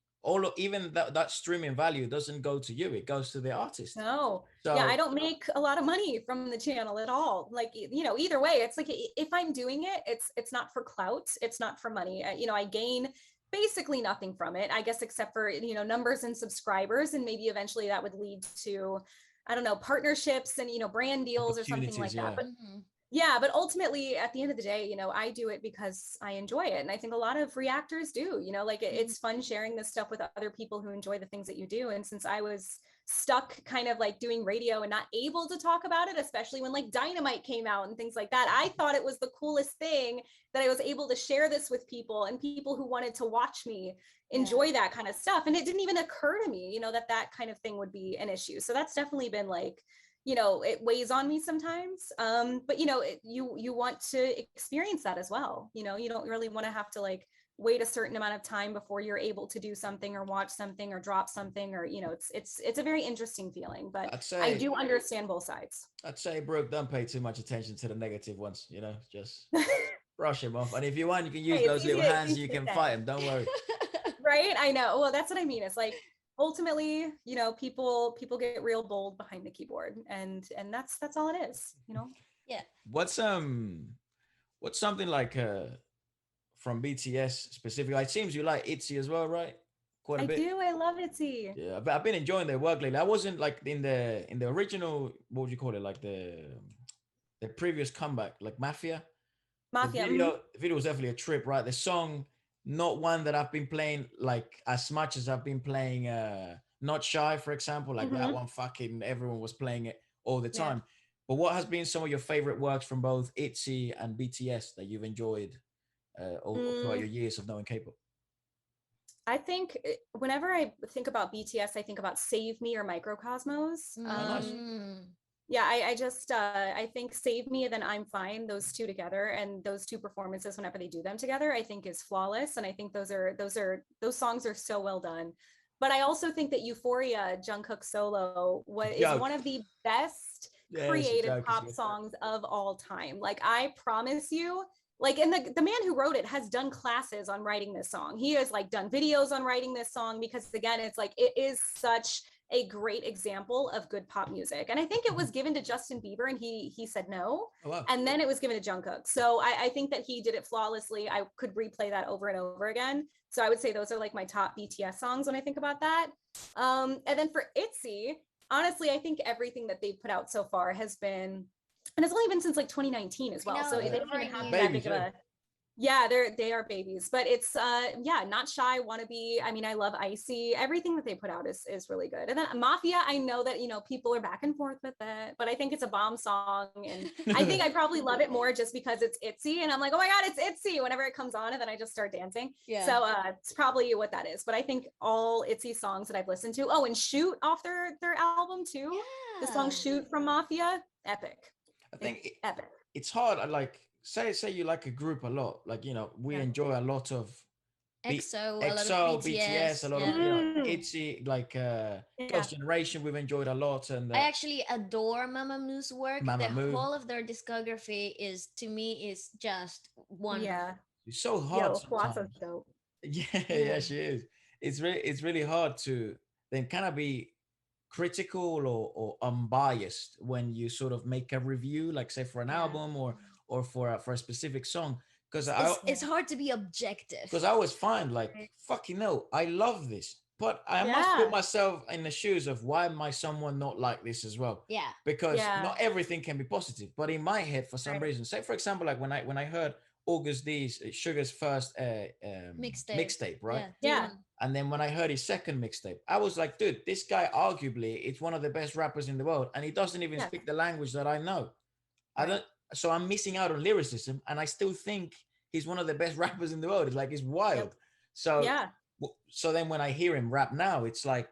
even that streaming value doesn't go to you; it goes to the artist. No. Yeah, I So don't make a lot of money from the channel at all. Like, either way, it's like, if I'm doing it, it's not for clout, it's not for money. I gain basically nothing from it, I guess, except for, numbers and subscribers, and maybe eventually that would lead to, I don't know, partnerships and, brand deals or something like opportunities, that. yeah. But yeah, but ultimately at the end of the day, I do it because I enjoy it. And I think a lot of reactors do, like it's fun sharing this stuff with other people who enjoy the things that you do. And since I was stuck kind of like doing radio and not able to talk about it, especially when like Dynamite came out and things like that, I thought it was the coolest thing that I was able to share this with people, and people who wanted to watch me enjoy that kind of stuff. And it didn't even occur to me, that kind of thing would be an issue. So that's definitely been like, it weighs on me sometimes. But you want to experience that as well. You don't really want to have to like wait a certain amount of time before you're able to do something or watch something or drop something, or it's a very interesting feeling. But I do understand both sides. I'd say, Brooke, don't pay too much attention to the negative ones. Just brush him off. And if you want, you can use Hey, those little hands and easy you to can say. fight him. Don't worry. Right? I know. Well, that's what I mean. It's like, ultimately, people get real bold behind the keyboard, and that's all it is. Yeah. What's something like from BTS specifically? It seems you like ITZY as well, right? Quite a I bit. do. I love ITZY. Yeah, but I've been enjoying their work lately. I wasn't like in the original, what would you call it? Like the previous comeback, like Mafia. The Mafia. video, the video was definitely a trip, right? The song, not one that I've been playing like as much as I've been playing Not Shy, for example. Like that one, fucking everyone was playing it all the Yeah. time. But what has been some of your favorite works from both ITZY and BTS that you've enjoyed all throughout your years of knowing K-pop? I think whenever I think about BTS, I think about Save Me or Microcosmos. Oh, nice. Yeah, I just I think Save Me and then I'm Fine, those two together, and those two performances whenever they do them together, I think is flawless. And I think those songs are so well done. But I also think that Euphoria, Jungkook solo, is one of the best Yeah, it's a created joke. pop songs of all time. Like I promise you, like, and the man who wrote it has done classes on writing this song. He has like done videos on writing this song, because again, it's like it is such a great example of good pop music. And I think it was given to Justin Bieber and he said no. Oh, wow. And then it was given to Jungkook. So I think that he did it flawlessly. I could replay that over and over again. So I would say those are like my top BTS songs when I think about that. And then for ITZY, honestly, I think everything that they've put out so far has been, and it's only been since like 2019 as well. So they don't even have that big of a, yeah, they are babies, but it's yeah, Not Shy, Wannabe. I mean, I love Icy. Everything that they put out is really good. And then Mafia, I know that, you know, people are back and forth with it, but I think it's a bomb song, and I think I probably love it more just because it's ITZY, and I'm like, oh my god, it's ITZY whenever it comes on, and then I just start dancing. Yeah. So it's probably what that is. But I think all ITZY songs that I've listened to, oh, and Shoot off their album too. Yeah. The song Shoot from Mafia, epic. I think epic. It's hard. Like say you like a group a lot. Like, you know, we enjoy a lot of EXO, a lot of BTS, a lot of, you know, ITZY, like Girls' Generation. We've enjoyed a lot, and I actually adore Mamamoo's work. Mamamoo. Whole of their discography is, to me, is just wonderful. Yeah, it's so hard. Dope. Yeah, she is. It's really hard to then kind of be critical or unbiased when you sort of make a review, like say for an album or for a specific song, because it's hard to be objective, because I always find like, fucking no, I love this, but I must put myself in the shoes of why might someone not like this as well. Because not everything can be positive, but in my head for some reason, say for example, like when I heard August D's Sugar's first mixtape, right? Yeah. And then when I heard his second mixtape, I was like, dude, this guy arguably is one of the best rappers in the world, and he doesn't even speak the language that I know. I don't. So I'm missing out on lyricism, and I still think he's one of the best rappers in the world. It's like, it's wild. So so then when I hear him rap now, it's like,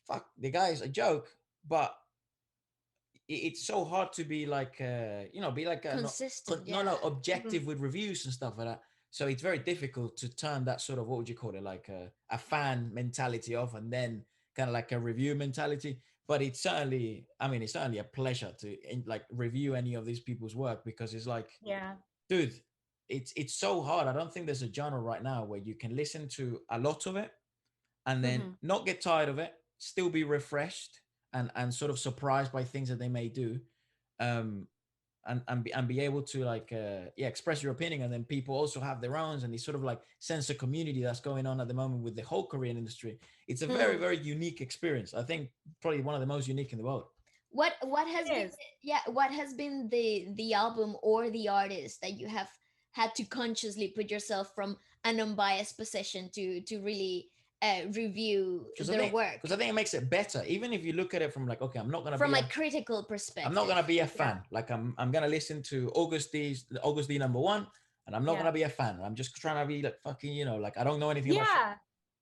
fuck, the guy's a joke, but it's so hard to be like, you know, be like consistent, objective with reviews and stuff like that. So it's very difficult to turn that sort of, what would you call it, like a fan mentality off, and then kind of like a review mentality. But it's certainly, I mean, it's certainly a pleasure to like review any of these people's work, because it's like, dude, it's so hard. I don't think there's a genre right now where you can listen to a lot of it and then not get tired of it, still be refreshed and sort of surprised by things that they may do, and be able to like express your opinion, and then people also have their own, and this sort of like sense of community that's going on at the moment with the whole Korean industry. It's a very, very unique experience. I think probably one of the most unique in the world. What has been the album or the artist that you have had to consciously put yourself from an unbiased position to really review their work? Because I think it makes it better, even if you look at it from like, okay, I'm not gonna from a critical perspective. I'm not gonna be a fan. Like I'm gonna listen to August D #1, and I'm not gonna be a fan. I'm just trying to be like fucking, you know, like I don't know anything about it,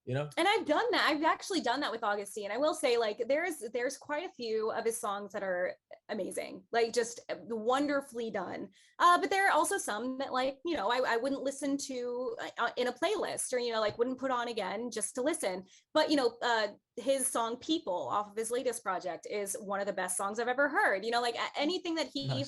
you know. And I've done that. I've actually done that with August D, and I will say, like, there's quite a few of his songs that are amazing, like just wonderfully done. But there are also some that, like, you know, I wouldn't listen to in a playlist, or, you know, like wouldn't put on again just to listen. But, you know, his song People off of his latest project is one of the best songs I've ever heard. You know, like anything that he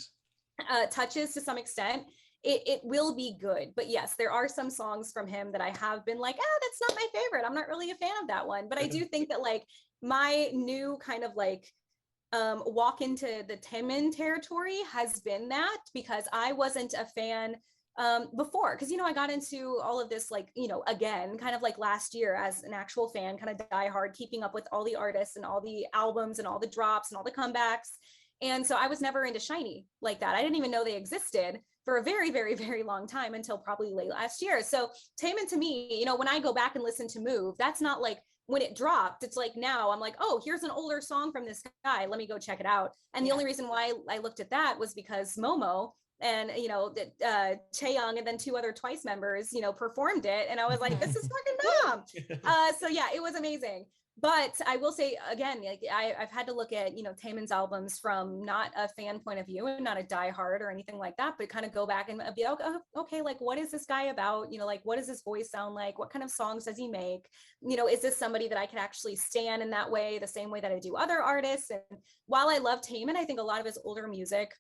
touches to some extent, it will be good. But yes, there are some songs from him that I have been like, that's not my favorite. I'm not really a fan of that one. But I do think that, like, my new kind of like walk into the Taemin territory has been that, because I wasn't a fan before, because, you know, I got into all of this, like, you know, again, kind of like last year as an actual fan, kind of die hard, keeping up with all the artists and all the albums and all the drops and all the comebacks. And so I was never into SHINee like that. I didn't even know they existed for a very, very, very long time, until probably late last year. So Taemin, to me, you know, when I go back and listen to Move, that's not like when it dropped. It's like now I'm like, oh, here's an older song from this guy, let me go check it out. And the only reason why I looked at that was because Momo and, you know, Chaeyoung and then 2 other Twice members, you know, performed it, and I was like, this is fucking dumb. So yeah, it was amazing. But I will say again, like I've had to look at, you know, Taemin's albums from not a fan point of view and not a diehard or anything like that, but kind of go back and be like, oh, okay, like what is this guy about? You know, like what does his voice sound like? What kind of songs does he make? You know, is this somebody that I can actually stand in that way, the same way that I do other artists? And while I love Taemin, I think a lot of his older music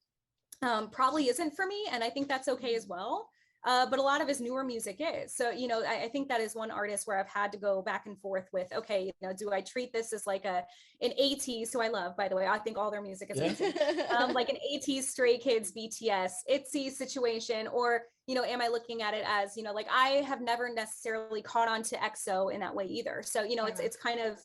probably isn't for me, and I think that's okay as well. But a lot of his newer music is. So, you know, I think that is one artist where I've had to go back and forth with, okay, you know, do I treat this as like an ATEEZ, who I love, by the way, I think all their music is amazing, like an ATEEZ, Stray Kids, BTS, ITZY situation, or, you know, am I looking at it as, you know, like I have never necessarily caught on to EXO in that way either. So, you know, it's kind of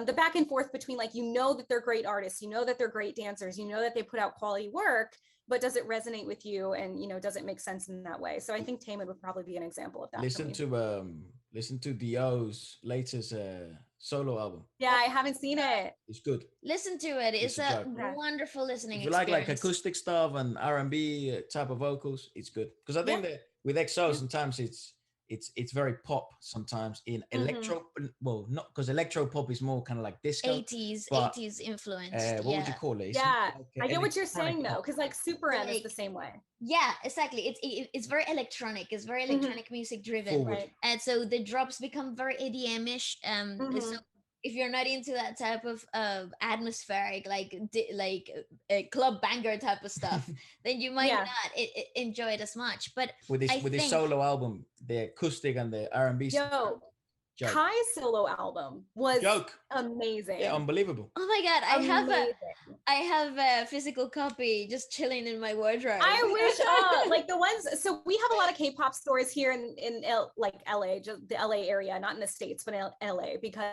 the back and forth between like, you know, that they're great artists, you know, that they're great dancers, you know, that they put out quality work, but does it resonate with you, and you know, does it make sense in that way? So I think Taemin would probably be an example of that. Listen to Dio's latest solo album. Yeah, I haven't seen it. It's good. Listen to it. It's a wonderful listening if you experience. like acoustic stuff and R&B type of vocals, it's good, because I think that with EXO sometimes it's very pop sometimes in electro. Well, not because electro pop is more kind of like disco. ATEEZ influence. What would you call it? Yeah, like, I get what you're saying though, because like Super M is the same way. Yeah, exactly. It's very electronic. It's very electronic music driven, right? And so the drops become very EDM-ish. So if you're not into that type of atmospheric, like club banger type of stuff, then you might not enjoy it as much. But with this solo album, the acoustic and the R&B stuff. Kai's solo album was amazing. Yeah, unbelievable. Oh my god, I have a physical copy just chilling in my wardrobe. I wish like the ones, so we have a lot of K-pop stores here in like LA, just the LA area, not in the States, but in LA, because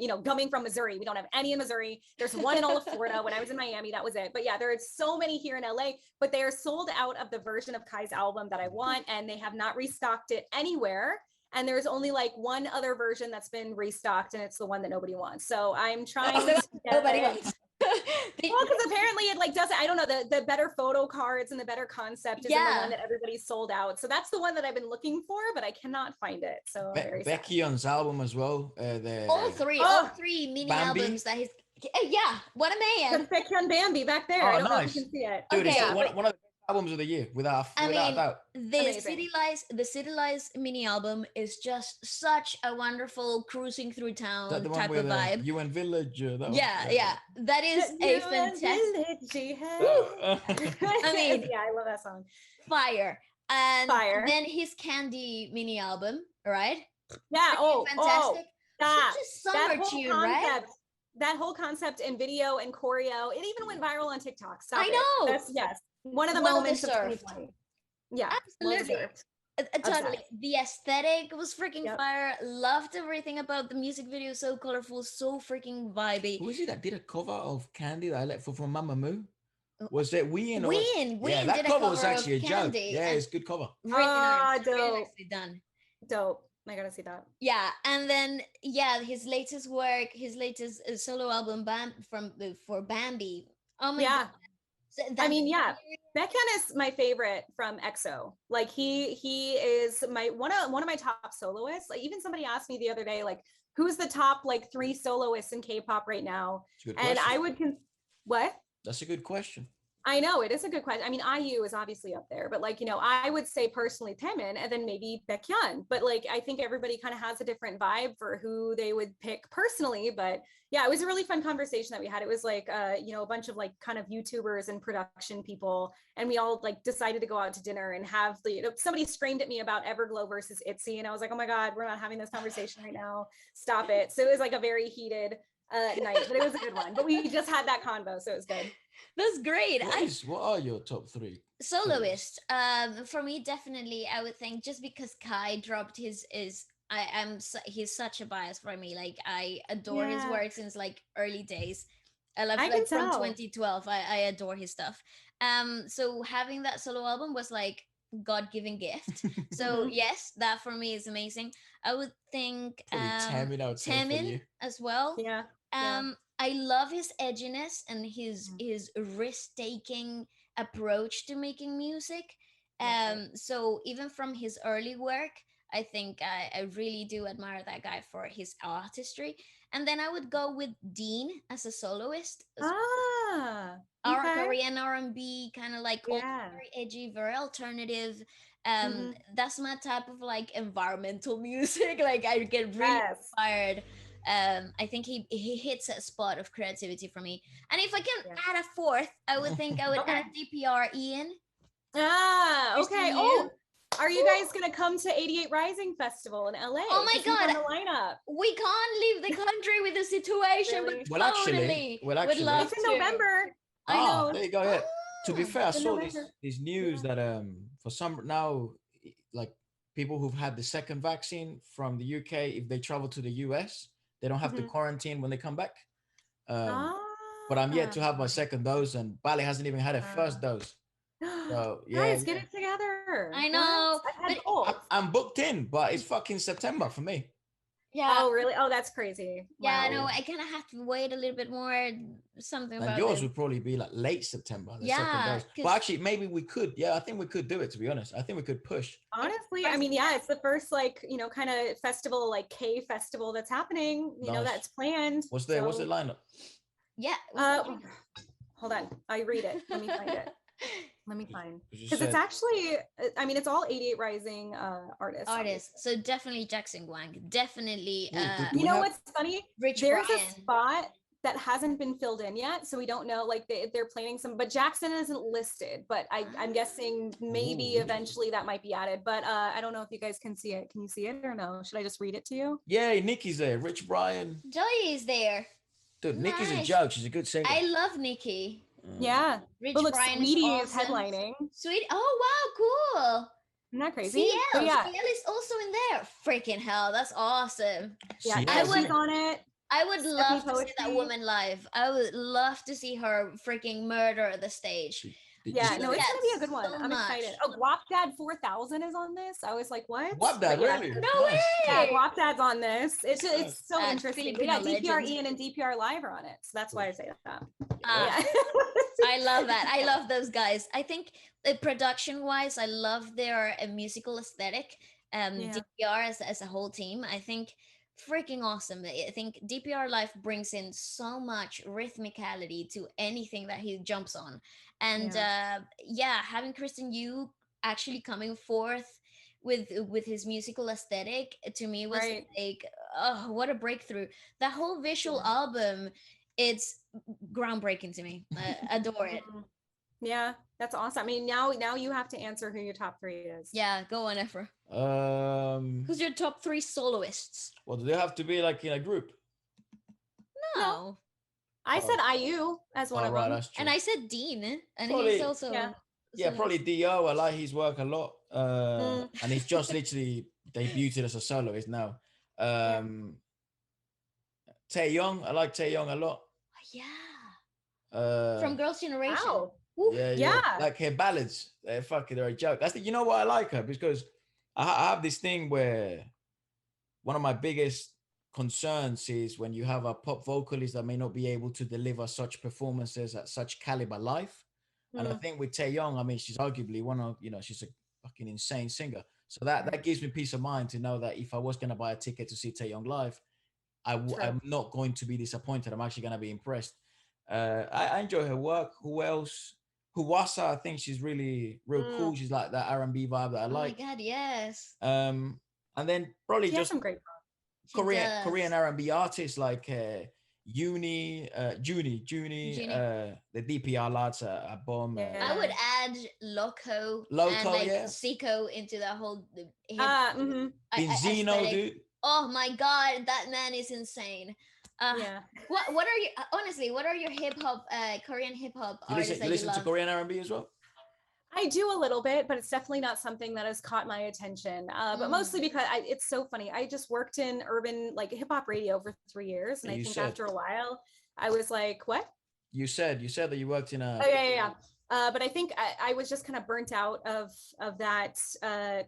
you know, coming from Missouri, we don't have any in Missouri. There's one in all of Florida. When I was in Miami, that was it. But yeah, there are so many here in LA, but they are sold out of the version of Kai's album that I want, and they have not restocked it anywhere. And there's only like one other version that's been restocked, and it's the one that nobody wants. So I'm trying to get nobody wants. Well, because apparently it like doesn't, I don't know, the better photo cards and the better concept is the one that everybody's sold out. So that's the one that I've been looking for, but I cannot find it. So Baekhyun's album as well. All three mini Bambi. albums that he's what a man. Baekhyun Bambi back there. I don't know if you can see it. Dude, it's one of the albums of the year without a doubt. The City Lies mini album is just such a wonderful cruising through town type of vibe. UN Village. That is a fantastic. I mean, yeah, I love that song. Fire. And then his Candy mini album, right? Yeah. Fantastic. Such a summer tune, right? That whole concept and video and choreo, it even went viral on TikTok. I know. That's one of the moments of 2020. Yeah, absolutely. Totally. The aesthetic was freaking fire. Loved everything about the music video. So colorful, so freaking vibey. Who is it that did a cover of Candy that I let from Mamamoo? Was it Ween? Ween. Yeah, that cover was actually a joke. Yeah, it's a good cover. Really nice. Really nicely done. Dope. I gotta see that. Yeah, and then his latest work, his latest solo album, for Bambi. Oh my god. So I mean, Baekhyun is my favorite from EXO. Like he is my one of my top soloists. Like even somebody asked me the other day, like, who's the top like 3 soloists in K-pop right now? And I would what? That's a good question. I know it is a good question. I mean, IU is obviously up there, but like, you know, I would say personally Taemin and then maybe Baekhyun. But like, I think everybody kind of has a different vibe for who they would pick personally. But yeah, it was a really fun conversation that we had. It was like, you know, a bunch of like kind of YouTubers and production people, and we all like decided to go out to dinner and have somebody screamed at me about Everglow versus ITZY, and I was like, oh my god, we're not having this conversation right now. Stop it. So it was like a very heated night, but it was a good one. But we just had that convo, so it was good. That's great. What are your top 3 soloists? For me, definitely, I would think just because Kai dropped he's such a bias for me. Like I adore his work since like early days. I love like from 2012. I adore his stuff. So having that solo album was like God-given gift. So yes, that for me is amazing. I would think Taemin as well. I love his edginess and his risk-taking approach to making music. So even from his early work, I think I really do admire that guy for his artistry. And then I would go with Dean as a soloist. Our Okay. Korean R&B, kind of like also Yeah. very edgy, very alternative. Mhm. That's my type of like environmental music. Like I get really Yes. inspired. I think he hits a spot of creativity for me. And if I can add a fourth, I would think I would Okay. add DPR Ian. Okay. Oh, are you guys gonna come to 88 Rising Festival in LA? Oh my God, on the lineup. we can't leave the country with the situation, Really? but Well, totally, well, would actually, love It's in to. November. I know. there you go. Yeah. To be fair, I in saw November. this news that for some now, like people who've had the second vaccine from the UK, if they travel to the US, they don't have to quarantine when they come back. But I'm yet to have my second dose, and Bali hasn't even had a first dose. So yeah, Guys, get it together. I know. I'm booked in, but it's fucking September for me. Yeah. Oh, really? Oh, that's crazy. Yeah, Wow. no, I kind of have to wait a little bit more. Something And about yours this. would probably be like late September. The Yeah, second dose. But actually, maybe we could. Yeah, I think we could do it. To be honest, I think we could push. Honestly, I mean, yeah, it's the first like kind of festival, like K festival that's happening. That's planned. What's the lineup? Yeah. Hold on, I read it. Let me find it. Let me find, because it's actually, I mean, it's all 88 Rising artists. So definitely Jackson Wang. Definitely. You know what's funny? Rich There's Brian. a spot that hasn't been filled in yet, so we don't know. Like they're planning some, but Jackson isn't listed. But I'm guessing maybe eventually that might be added. But I don't know if you guys can see it. Can you see it or no? Should I just read it to you? Yeah, Nikki's there. Rich Brian. Joy is there. Dude, nice. Nikki's a joke. She's a good singer. I love Nikki. Yeah. Rich Brian Sweetie is awesome. Headlining. Sweetie. Oh wow, cool. Isn't that crazy? CL is also in there. Freaking hell, that's awesome. Yeah, I was on it. I would love to see that woman live. I would love to see her freaking murder the stage. Yeah, no, it's gonna be a good one. I'm excited. Oh, Guap Dad 4000 is on this. I was like, what? Guap Dad, really? No way. Yeah, Guap Dad's on this. It's so interesting. Yeah, DPR Ian and DPR Live are on it, so that's why I say that. I love that. I love those guys. I think production-wise, I love their musical aesthetic. DPR as a whole team, I think freaking awesome. I think DPR Live brings in so much rhythmicality to anything that he jumps on. And having Kristen Yu actually coming forth with his musical aesthetic, to me was like, oh, what a breakthrough. That whole visual album, it's groundbreaking to me. I adore it. Yeah, that's awesome. I mean, now you have to answer who your top 3 is. Yeah, go on, Efra. Who's your top 3 soloists? Well, do they have to be like in a group? No. I said IU as one of them. And I said Dean. And probably, he's also... Yeah, probably Dio. I like his work a lot. And he's just literally debuted as a soloist now. Taeyong. I like Taeyong a lot. Yeah. From Girls' Generation. Wow. Yeah. Like her ballads, they're a joke. You know why I like her? Because I have this thing where one of my biggest concerns is when you have a pop vocalist that may not be able to deliver such performances at such caliber live. And I think with Taeyong, I mean, she's arguably one of, she's a fucking insane singer. So that gives me peace of mind to know that if I was going to buy a ticket to see Taeyong live, I'm not going to be disappointed. I'm actually going to be impressed. I enjoy her work. Who else? Huwasa, I think she's real cool. She's like that R&B vibe that I like. Oh my God, yes. And then probably she just some great Korean R&B artists like Junie, the DPR lads are bomb. I would add Loco and like Zico into that whole Benzino, dude. Oh my God, that man is insane. What are you honestly? What are your hip hop, Korean hip hop artists that you listen to Korean R&B as well? I do a little bit, but it's definitely not something that has caught my attention. But mostly because it's so funny. I just worked in urban like hip hop radio for 3 years, and I think after a while, I was like, "What?" You said that you worked in a. Oh yeah. But I think I was just kind of burnt out of that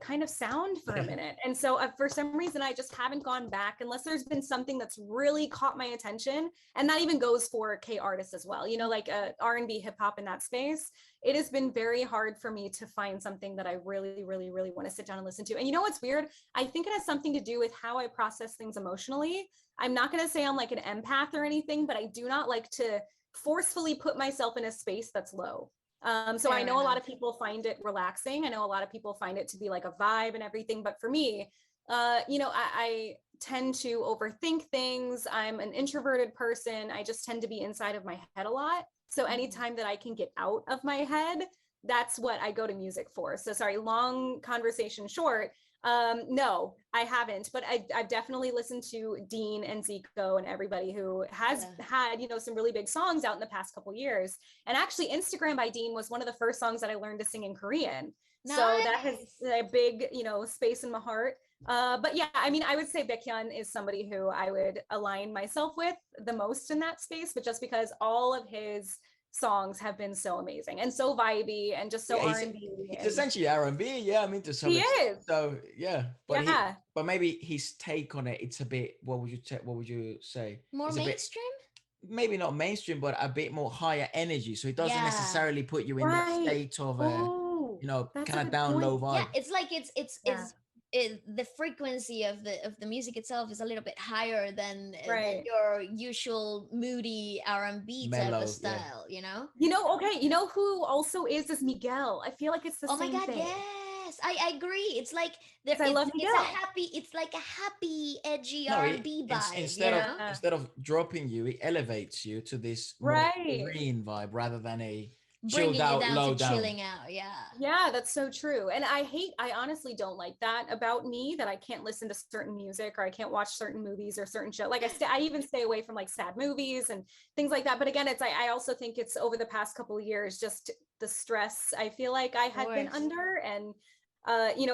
kind of sound for a minute. And so for some reason, I just haven't gone back unless there's been something that's really caught my attention. And that even goes for K artists as well, like R&B hip hop in that space. it has been very hard for me to find something that I really, really, really want to sit down and listen to. And you know what's weird? I think it has something to do with how I process things emotionally. I'm not going to say I'm like an empath or anything, but I do not like to forcefully put myself in a space that's low. So I know a lot of people find it relaxing. I know a lot of people find it to be like a vibe and everything. But for me, I tend to overthink things. I'm an introverted person. I just tend to be inside of my head a lot. So anytime that I can get out of my head, that's what I go to music for. So sorry, long conversation short. No, I haven't, but I've definitely listened to Dean and Zico and everybody who has had, some really big songs out in the past couple years. And actually Instagram by Dean was one of the first songs that I learned to sing in Korean. Nice. So that has a big, space in my heart. But yeah, I mean, I would say Baekhyun is somebody who I would align myself with the most in that space, but just because all of his songs have been so amazing and so vibey and just so R&B. It's essentially R&B, yeah. I mean, to some extent. So yeah, but maybe his take on it, it's a bit. What would you say? More it's mainstream? Maybe not mainstream, but a bit more higher energy. So it doesn't necessarily put you in that state of kind of down low vibe. Yeah, it's like the frequency of the music itself is a little bit higher than your usual moody R&B type of style, Okay, who also is Miguel. I feel like it's the same thing. Oh my God, yes, I agree. It's like I love Miguel. It's like a happy, edgy R&B vibe. Instead of dropping you, it elevates you to this more serene vibe rather than a chilled out, low down. Chilling out, yeah, that's so true. And I honestly don't like that about me, that I can't listen to certain music or I can't watch certain movies or certain shows. Like I even stay away from like sad movies and things like that. But again, I also think it's over the past couple of years, just the stress I feel like I had been under, and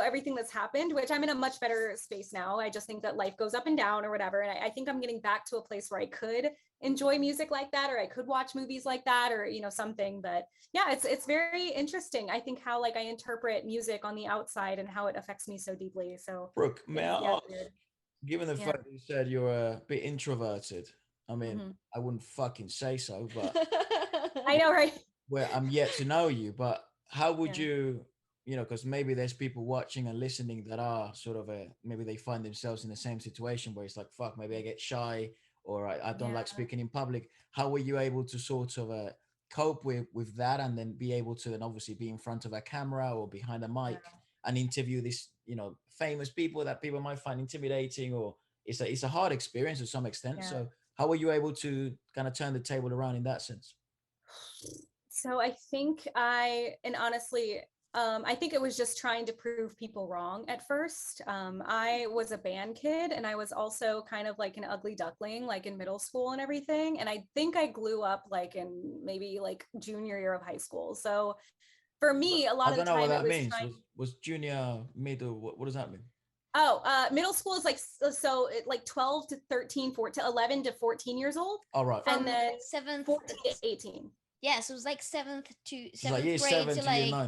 everything that's happened, which I'm in a much better space now. I just think that life goes up and down or whatever. And I think I'm getting back to a place where I could enjoy music like that, or I could watch movies like that, or, something. But yeah, it's very interesting. I think how like I interpret music on the outside and how it affects me so deeply. So Brooke, may I ask, given the fact that you said you're a bit introverted, I mean, I wouldn't fucking say so, but I know, right? Where I'm yet to know you, but how would you, because maybe there's people watching and listening that are sort of maybe they find themselves in the same situation where it's like, fuck, maybe I get shy or I don't like speaking in public. How were you able to sort of cope with that, and then be able to then obviously be in front of a camera or behind a mic and interview this, famous people that people might find intimidating, or it's a hard experience to some extent. So how were you able to kind of turn the table around in that sense? So I think honestly, I think it was just trying to prove people wrong at first. I was a band kid, and I was also kind of like an ugly duckling, like in middle school and everything. And I think I grew up like in maybe like junior year of high school. So for me, a lot of the time, I don't know what that means. Was junior, middle? What does that mean? Oh, middle school is like like 12 to 13, 14, 11 to 14 years old. All right. And then 14 to 18. Yeah, so it was like seventh grade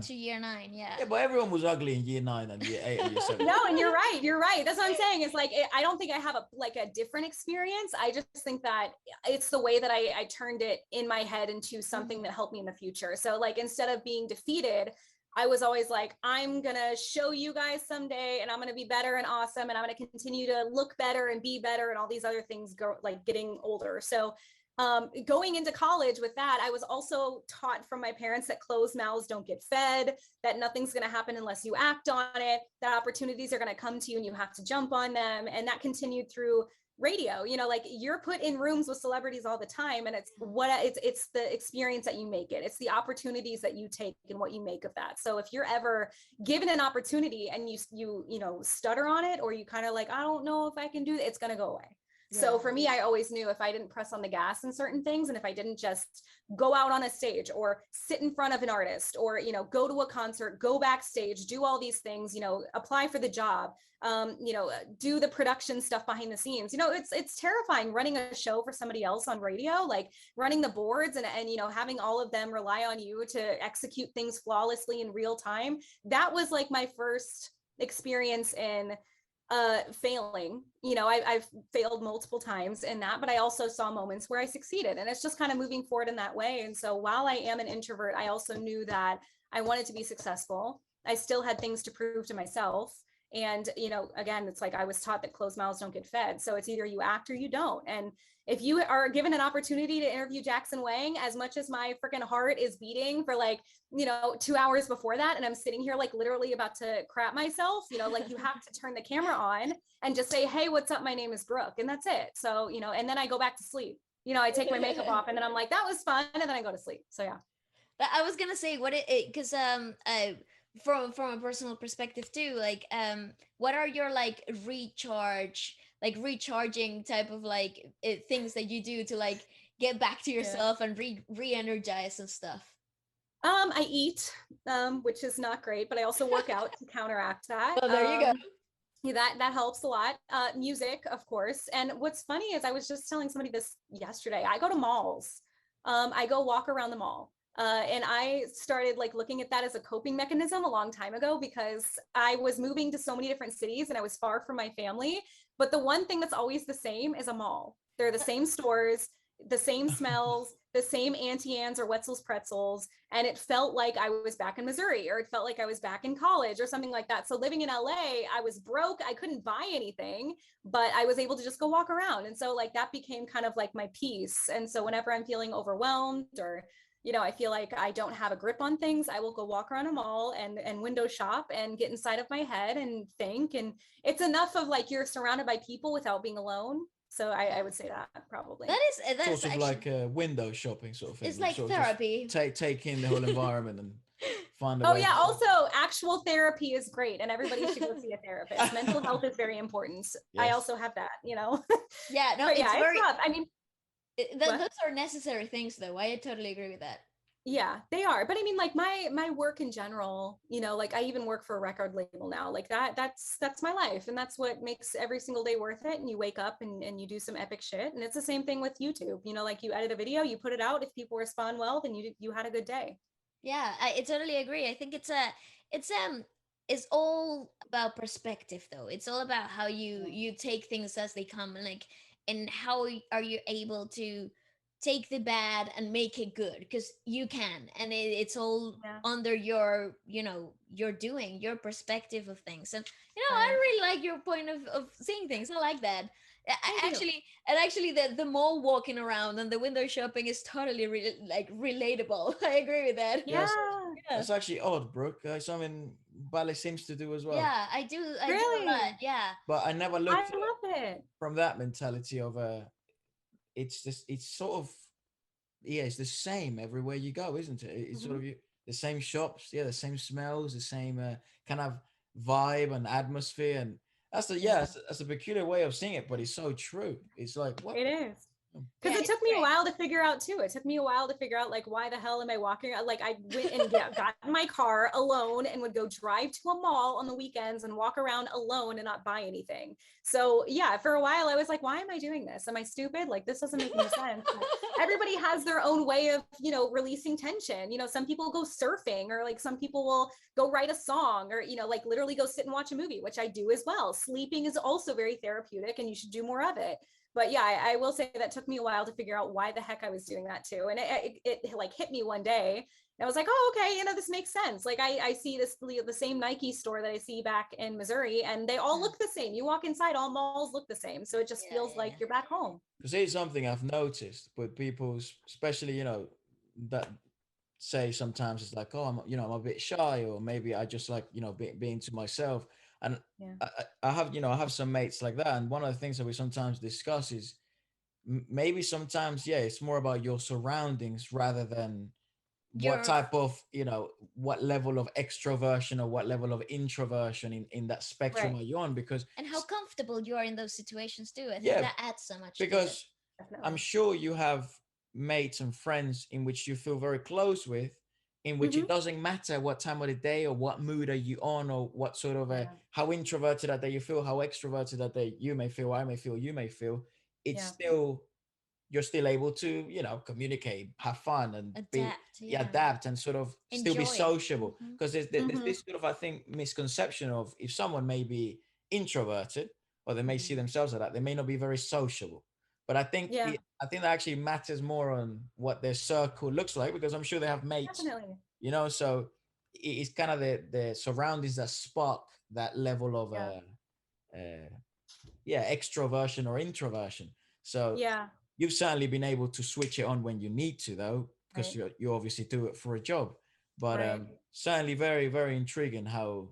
to year 9. Yeah. Yeah, but everyone was ugly in year 9 and year 8 and year 7. No, and you're right. That's what I'm saying. It's like I don't think I have a different experience. I just think that it's the way that I turned it in my head into something that helped me in the future. So like instead of being defeated, I was always like, I'm gonna show you guys someday, and I'm gonna be better and awesome, and I'm gonna continue to look better and be better, and all these other things go like getting older. So going into college with that, I was also taught from my parents that closed mouths don't get fed, that nothing's going to happen unless you act on it, that opportunities are going to come to you and you have to jump on them. And that continued through radio. Like you're put in rooms with celebrities all the time, and it's the experience that you make it. It's the opportunities that you take and what you make of that. So if you're ever given an opportunity and you stutter on it, or you kind of like, I don't know if I can do it, it's going to go away. So for me, I always knew if I didn't press on the gas in certain things, and if I didn't just go out on a stage or sit in front of an artist, or, go to a concert, go backstage, do all these things, apply for the job, do the production stuff behind the scenes, it's terrifying running a show for somebody else on radio, like running the boards and having all of them rely on you to execute things flawlessly in real time. That was like my first experience in failing. I've failed multiple times in that, but I also saw moments where I succeeded, and it's just kind of moving forward in that way. And so while I am an introvert, I also knew that I wanted to be successful. I still had things to prove to myself. And, again, it's like I was taught that closed mouths don't get fed. So it's either you act or you don't. And if you are given an opportunity to interview Jackson Wang, as much as my freaking heart is beating for 2 hours before that, and I'm sitting here literally about to crap myself, you have to turn the camera on and just say, hey, what's up? My name is Brooke. And that's it. So, and then I go back to sleep. I take my makeup off and then I'm like, that was fun. And then I go to sleep. So yeah. I was gonna say what because from a personal perspective too, what are your recharging type of things that you do to get back to yourself and re-energize and stuff? I eat, which is not great, but I also work out to counteract that. Well, there you go. That helps a lot. Music, of course. And what's funny is I was just telling somebody this yesterday. I go to malls. I go walk around the mall. And I started looking at that as a coping mechanism a long time ago, because I was moving to so many different cities and I was far from my family. But the one thing that's always the same is a mall. They're the same stores, the same smells, the same Auntie Anne's or Wetzel's pretzels. And it felt like I was back in Missouri, or it felt like I was back in college or something like that. So living in LA, I was broke. I couldn't buy anything, but I was able to just go walk around. And so that became kind of my peace. And so whenever I'm feeling overwhelmed, or I feel like I don't have a grip on things, I will go walk around a mall and window shop and get inside of my head and think. And it's enough of you're surrounded by people without being alone. So I would say that probably. That's sort of actually, like a window shopping sort of thing. It's like therapy. Take in the whole environment and find a way. Oh yeah, also actual therapy is great, and everybody should go see a therapist. Mental health is very important. Yes. I also have that, Yeah, no, it's very tough. I mean, those are necessary things, though. I totally agree with that. Yeah, they are. But I mean, my work in general, I even work for a record label now. That's my life, and that's what makes every single day worth it. And you wake up and you do some epic shit. And it's the same thing with YouTube. You edit a video, you put it out. If people respond well, then you had a good day. Yeah, I totally agree. I think it's all about perspective, though. It's all about how you take things as they come, and how are you able to take the bad and make it good, because you can, and it's all under your doing, your perspective of things. And I really like your point of seeing things. I like that. Actually the mall walking around and the window shopping is totally relatable. I agree with that. Yeah. That's actually odd, Brooke. Something Ballet seems to do as well. Yeah, I do a lot. Yeah, but I never looked I love it from that mentality of it's sort of, it's the same everywhere you go, isn't it? It's sort of the same shops, the same smells, the same kind of vibe and atmosphere. And that's a peculiar way of seeing it, but it's so true. It's like, what? It is. Because it took me a while to figure out too. It took me a while to figure out why the hell am I walking? I went and got in my car alone and would go drive to a mall on the weekends and walk around alone and not buy anything. So yeah, for a while I was like, why am I doing this? Am I stupid? This doesn't make any sense. Everybody has their own way of, releasing tension. Some people go surfing, or some people will go write a song, or, literally go sit and watch a movie, which I do as well. Sleeping is also very therapeutic, and you should do more of it. But yeah, I will say that took me a while to figure out why the heck I was doing that too. And it hit me one day. And I was like, oh, okay, this makes sense. I see the same Nike store that I see back in Missouri, and they all look the same. You walk inside, all malls look the same. So it just feels like you're back home. Because here's something I've noticed with people, especially, that say sometimes it's like, oh, I'm a bit shy, or maybe I just like, being to myself. And I have some mates like that. And one of the things that we sometimes discuss is maybe sometimes, it's more about your surroundings rather than what type of, what level of extroversion or what level of introversion in that spectrum are you on, and how comfortable you are in those situations too. I think that adds so much because I'm sure you have mates and friends in which you feel very close with, in which it doesn't matter what time of the day or what mood are you on, or what sort of how introverted that day you feel, how extroverted that day you may feel, I may feel, you may feel. It's still, you're still able to, communicate, have fun, and adapt and sort of enjoy, still be sociable. Because there's this sort of, I think, misconception of if someone may be introverted, or they may see themselves as that. They may not be very sociable. But Yeah, I think that actually matters more on what their circle looks like, because I'm sure they have mates, definitely. so it's kind of the surroundings that spark that level of Yeah, uh yeah, extroversion or introversion. So yeah, you've certainly been able to switch it on when you need to, though, because right, you obviously do it for a job. But right. certainly very, very intriguing how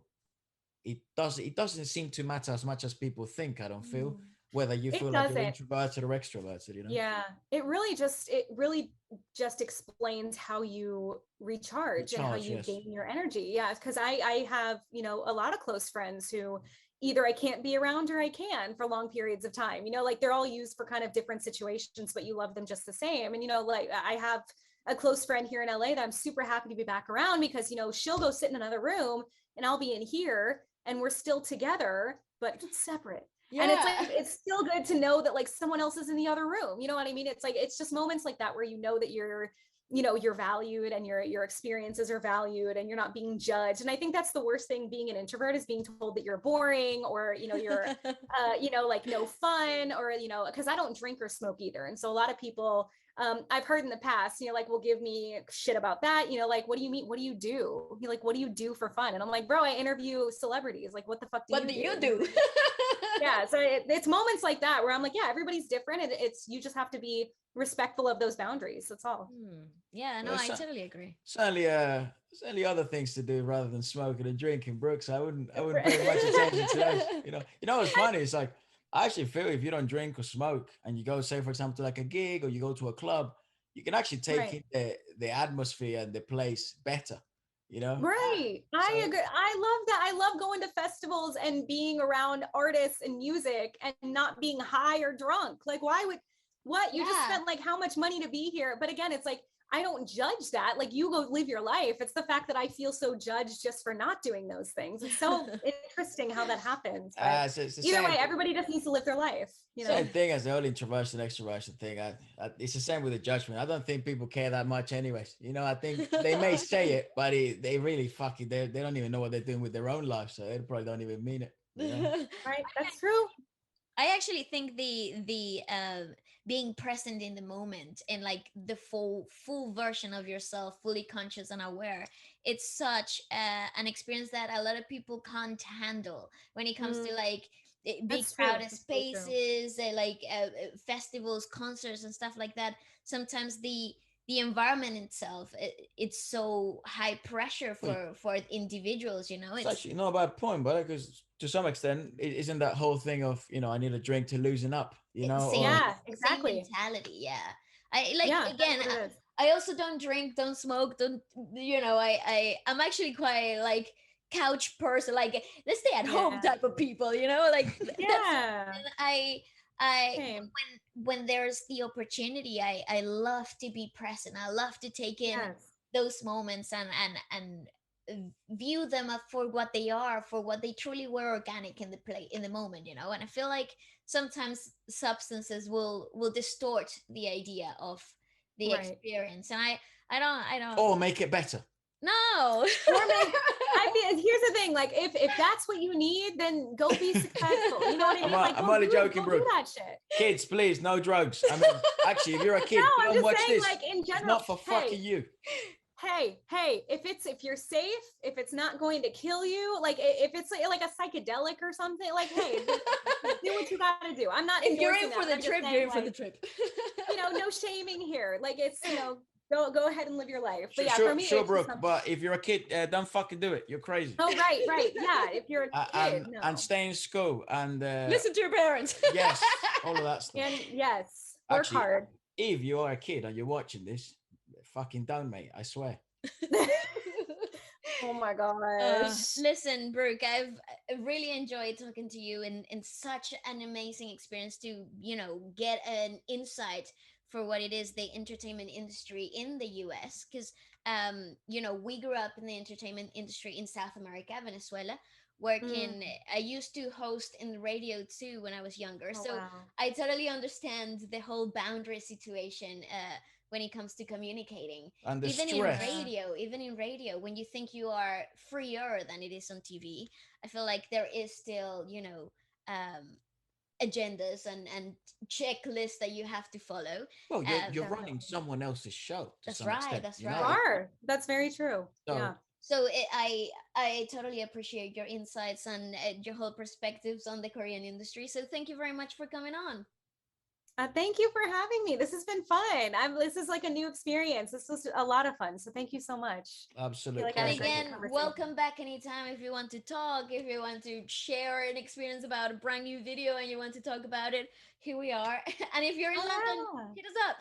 it doesn't seem to matter as much as people think. I don't feel Mm. whether you It feel like you're doesn't. introverted or extroverted. Yeah, it really just explains how you recharge and how Recharge, you yes. gain your energy. Yeah, because I have, a lot of close friends who either I can't be around or I can for long periods of time. Like they're all used for kind of different situations, but you love them just the same. And like I have a close friend here in LA that I'm super happy to be back around because she'll go sit in another room and I'll be in here and we're still together, but separate. And it's like Yeah. it's still good to know that like someone else is in the other room. You know what I mean? It's like it's just moments like that where that you're valued and your experiences are valued and you're not being judged. And I think that's the worst thing being an introvert, is being told that you're boring, or you're like no fun, or because I don't drink or smoke either. And so a lot of people, I've heard in the past, like, will give me shit about that. Like, what do you mean? What do you do? You're like, what do you do for fun? And I'm like, bro, I interview celebrities. Like, what the fuck do What you do do? you do? Yeah. So it's moments like that where I'm like, yeah, everybody's different. And it's, you just have to be respectful of those boundaries. That's all. Hmm. Yeah, no, Well, I totally agree. certainly other things to do rather than smoking and drinking, Brooks. I wouldn't pay much attention to those. What's funny? It's like I actually feel if you don't drink or smoke and you go, say for example, to like a gig or you go to a club, you can actually take Right. in the atmosphere and the place better. You know. Right. I So agree. I love that. I love going to festivals and being around artists and music and not being high or drunk. Like, what? You just Yeah. spent like how much money to be here? But again, it's like, I don't judge that. Like, you go live your life. It's the fact that I feel so judged just for not doing those things. It's so interesting how that happens. But it's the either same. way, everybody just needs to live their life, Same thing as the whole introversion extroversion thing. It's the same with the judgment. I don't think people care that much, anyways. I think they may say it, but they really fucking they don't even know what they're doing with their own life, so they probably don't even mean it. Right. That's true. I actually think the being present in the moment and like the full version of yourself, fully conscious and aware, it's such an experience that a lot of people can't handle when it comes to like big That's true. crowded That's so true. spaces, festivals, concerts, and stuff like that. Sometimes the environment itself, it's so high pressure Well, for individuals. it's It's actually not a bad point, but because to some extent, isn't that whole thing of I need a drink to loosen up, same or Yeah, same exactly. mentality. Yeah, I like, Yeah, that's again, what it is. I also don't drink, don't smoke, don't, I'm actually quite like couch person, like let's stay at home Yeah. type of people, like that's, Yeah. and I Same. when there's the opportunity, I love to be present. I love to take in Yes. those moments and view them for what they are, for what they truly were, organic in the play, in the moment. And I feel like sometimes substances will distort the idea of the Right. experience, and I don't or make it better. no. Or make, I mean, here's the thing, like if that's what you need, then go be successful. You know what I mean? Like I'm go only do it, joking, go do Brooke. that shit. Kids, please, no drugs. I mean, actually, if you're a No, kid, go I'm and just watch saying, this. like in It's general, not for hey, fucking you. hey, if you're safe, if it's not going to kill you, like if it's like a psychedelic or something, like hey, do what you gotta do. I'm not If you're endorsing in that, for but the I'm just trip, you're saying, in for the like, trip. no shaming here. Like it's, go ahead and live your life. But Sure, yeah, for sure, me, sure, it's just Brooke. something. But if you're a kid, don't fucking do it. You're crazy. Oh, right. Yeah, if you're a kid, And no. stay in school and Listen to your parents. yes, all of that stuff. And yes, work Actually, hard. if you are a kid and you're watching this, fucking don't, mate. I swear. Oh my gosh. Listen, Brooke, I've really enjoyed talking to you, and such an amazing experience to, get an insight for what it is, the entertainment industry in the US. Because, we grew up in the entertainment industry in South America, Venezuela, Mm. working. I used to host in the radio too when I was younger. Oh So wow. I totally understand the whole boundary situation. when it comes to communicating. And the Even stress. even in radio, when you think you are freer than it is on TV, I feel like there is still, agendas and checklists that you have to follow. Well, you're running someone else's show to some extent. That's you right. are. That's very true. So, yeah. So I totally appreciate your insights and your whole perspectives on the Korean industry. So thank you very much for coming on. Thank you for having me. This has been fun. This is like a new experience. This was a lot of fun. So thank you so much. Absolutely. Like and again, welcome back anytime if you want to talk, if you want to share an experience about a brand new video and you want to talk about it, here we are. And if you're in London, hit us up.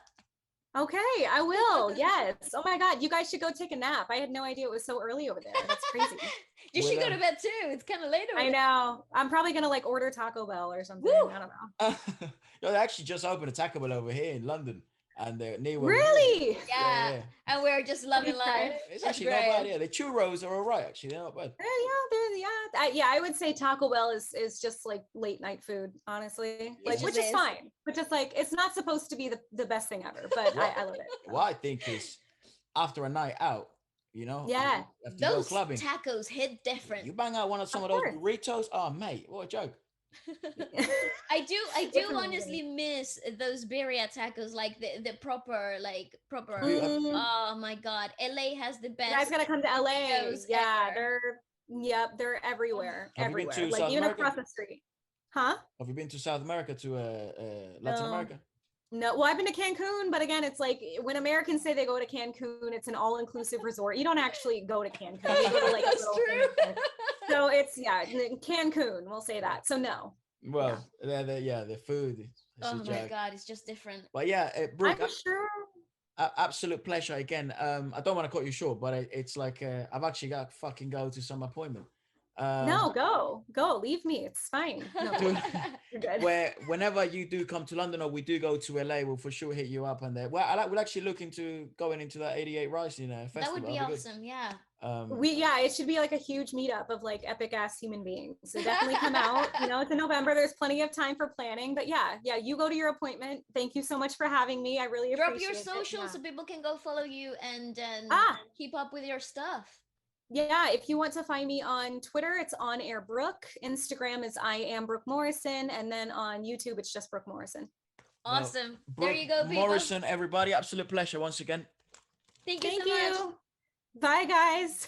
Okay, I will. Yes. Oh my God, you guys should go take a nap. I had no idea it was so early over there. That's crazy. You should go to bed too. It's kind of late over I know. I'm probably gonna like order Taco Bell or something. Woo! I don't know. They actually just opened a Taco Bell over here in London, and they're near. Really? Yeah. And we're just loving life. It's actually not bad. Yeah, the churros are all right. Actually, they're not bad. Yeah. I would say Taco Bell is just like late night food, honestly. Like, which is fine, but just like it's not supposed to be the best thing ever. But I love it. What I think is, after a night out, Yeah, you have to go clubbing. Tacos hit different. You bang out one of some of those burritos. Oh, mate, what a joke. I do honestly miss those birria tacos, like the proper. Oh my God, LA has the best. You guys gotta come to LA. Yeah, they're everywhere. Everywhere, like even across the street. Huh? Have you been to South America, to Latin America? No, well, I've been to Cancun, but again, it's like when Americans say they go to Cancun, it's an all-inclusive resort. You don't actually go to Cancun. You go to like That's true. So it's Cancun. We'll say that. So no. Well, the food. Oh my God, it's just different. But yeah, Brooke, I'm sure. Absolute pleasure again. I don't want to cut you short, but it's like I've actually got to fucking go to some appointment. No, go, leave me. It's fine. No, you're good. Whenever you do come to London or we do go to LA, we'll for sure hit you up on there. Well, we'll actually look into going into that 88 Rising festival. That would be awesome. Yeah. It should be like a huge meetup of like epic ass human beings. So definitely come out. It's in November. There's plenty of time for planning. But yeah, you go to your appointment. Thank you so much for having me. I really appreciate it. Drop your socials so people can go follow you and keep up with your stuff. Yeah, if you want to find me on Twitter, it's On Air Brooke. Instagram is I Am Brooke Morrison, and then on YouTube, it's just Brooke Morrison. Awesome. Well, there you go, people. Morrison, everybody, absolute pleasure once again. Thank you so much. Bye, guys.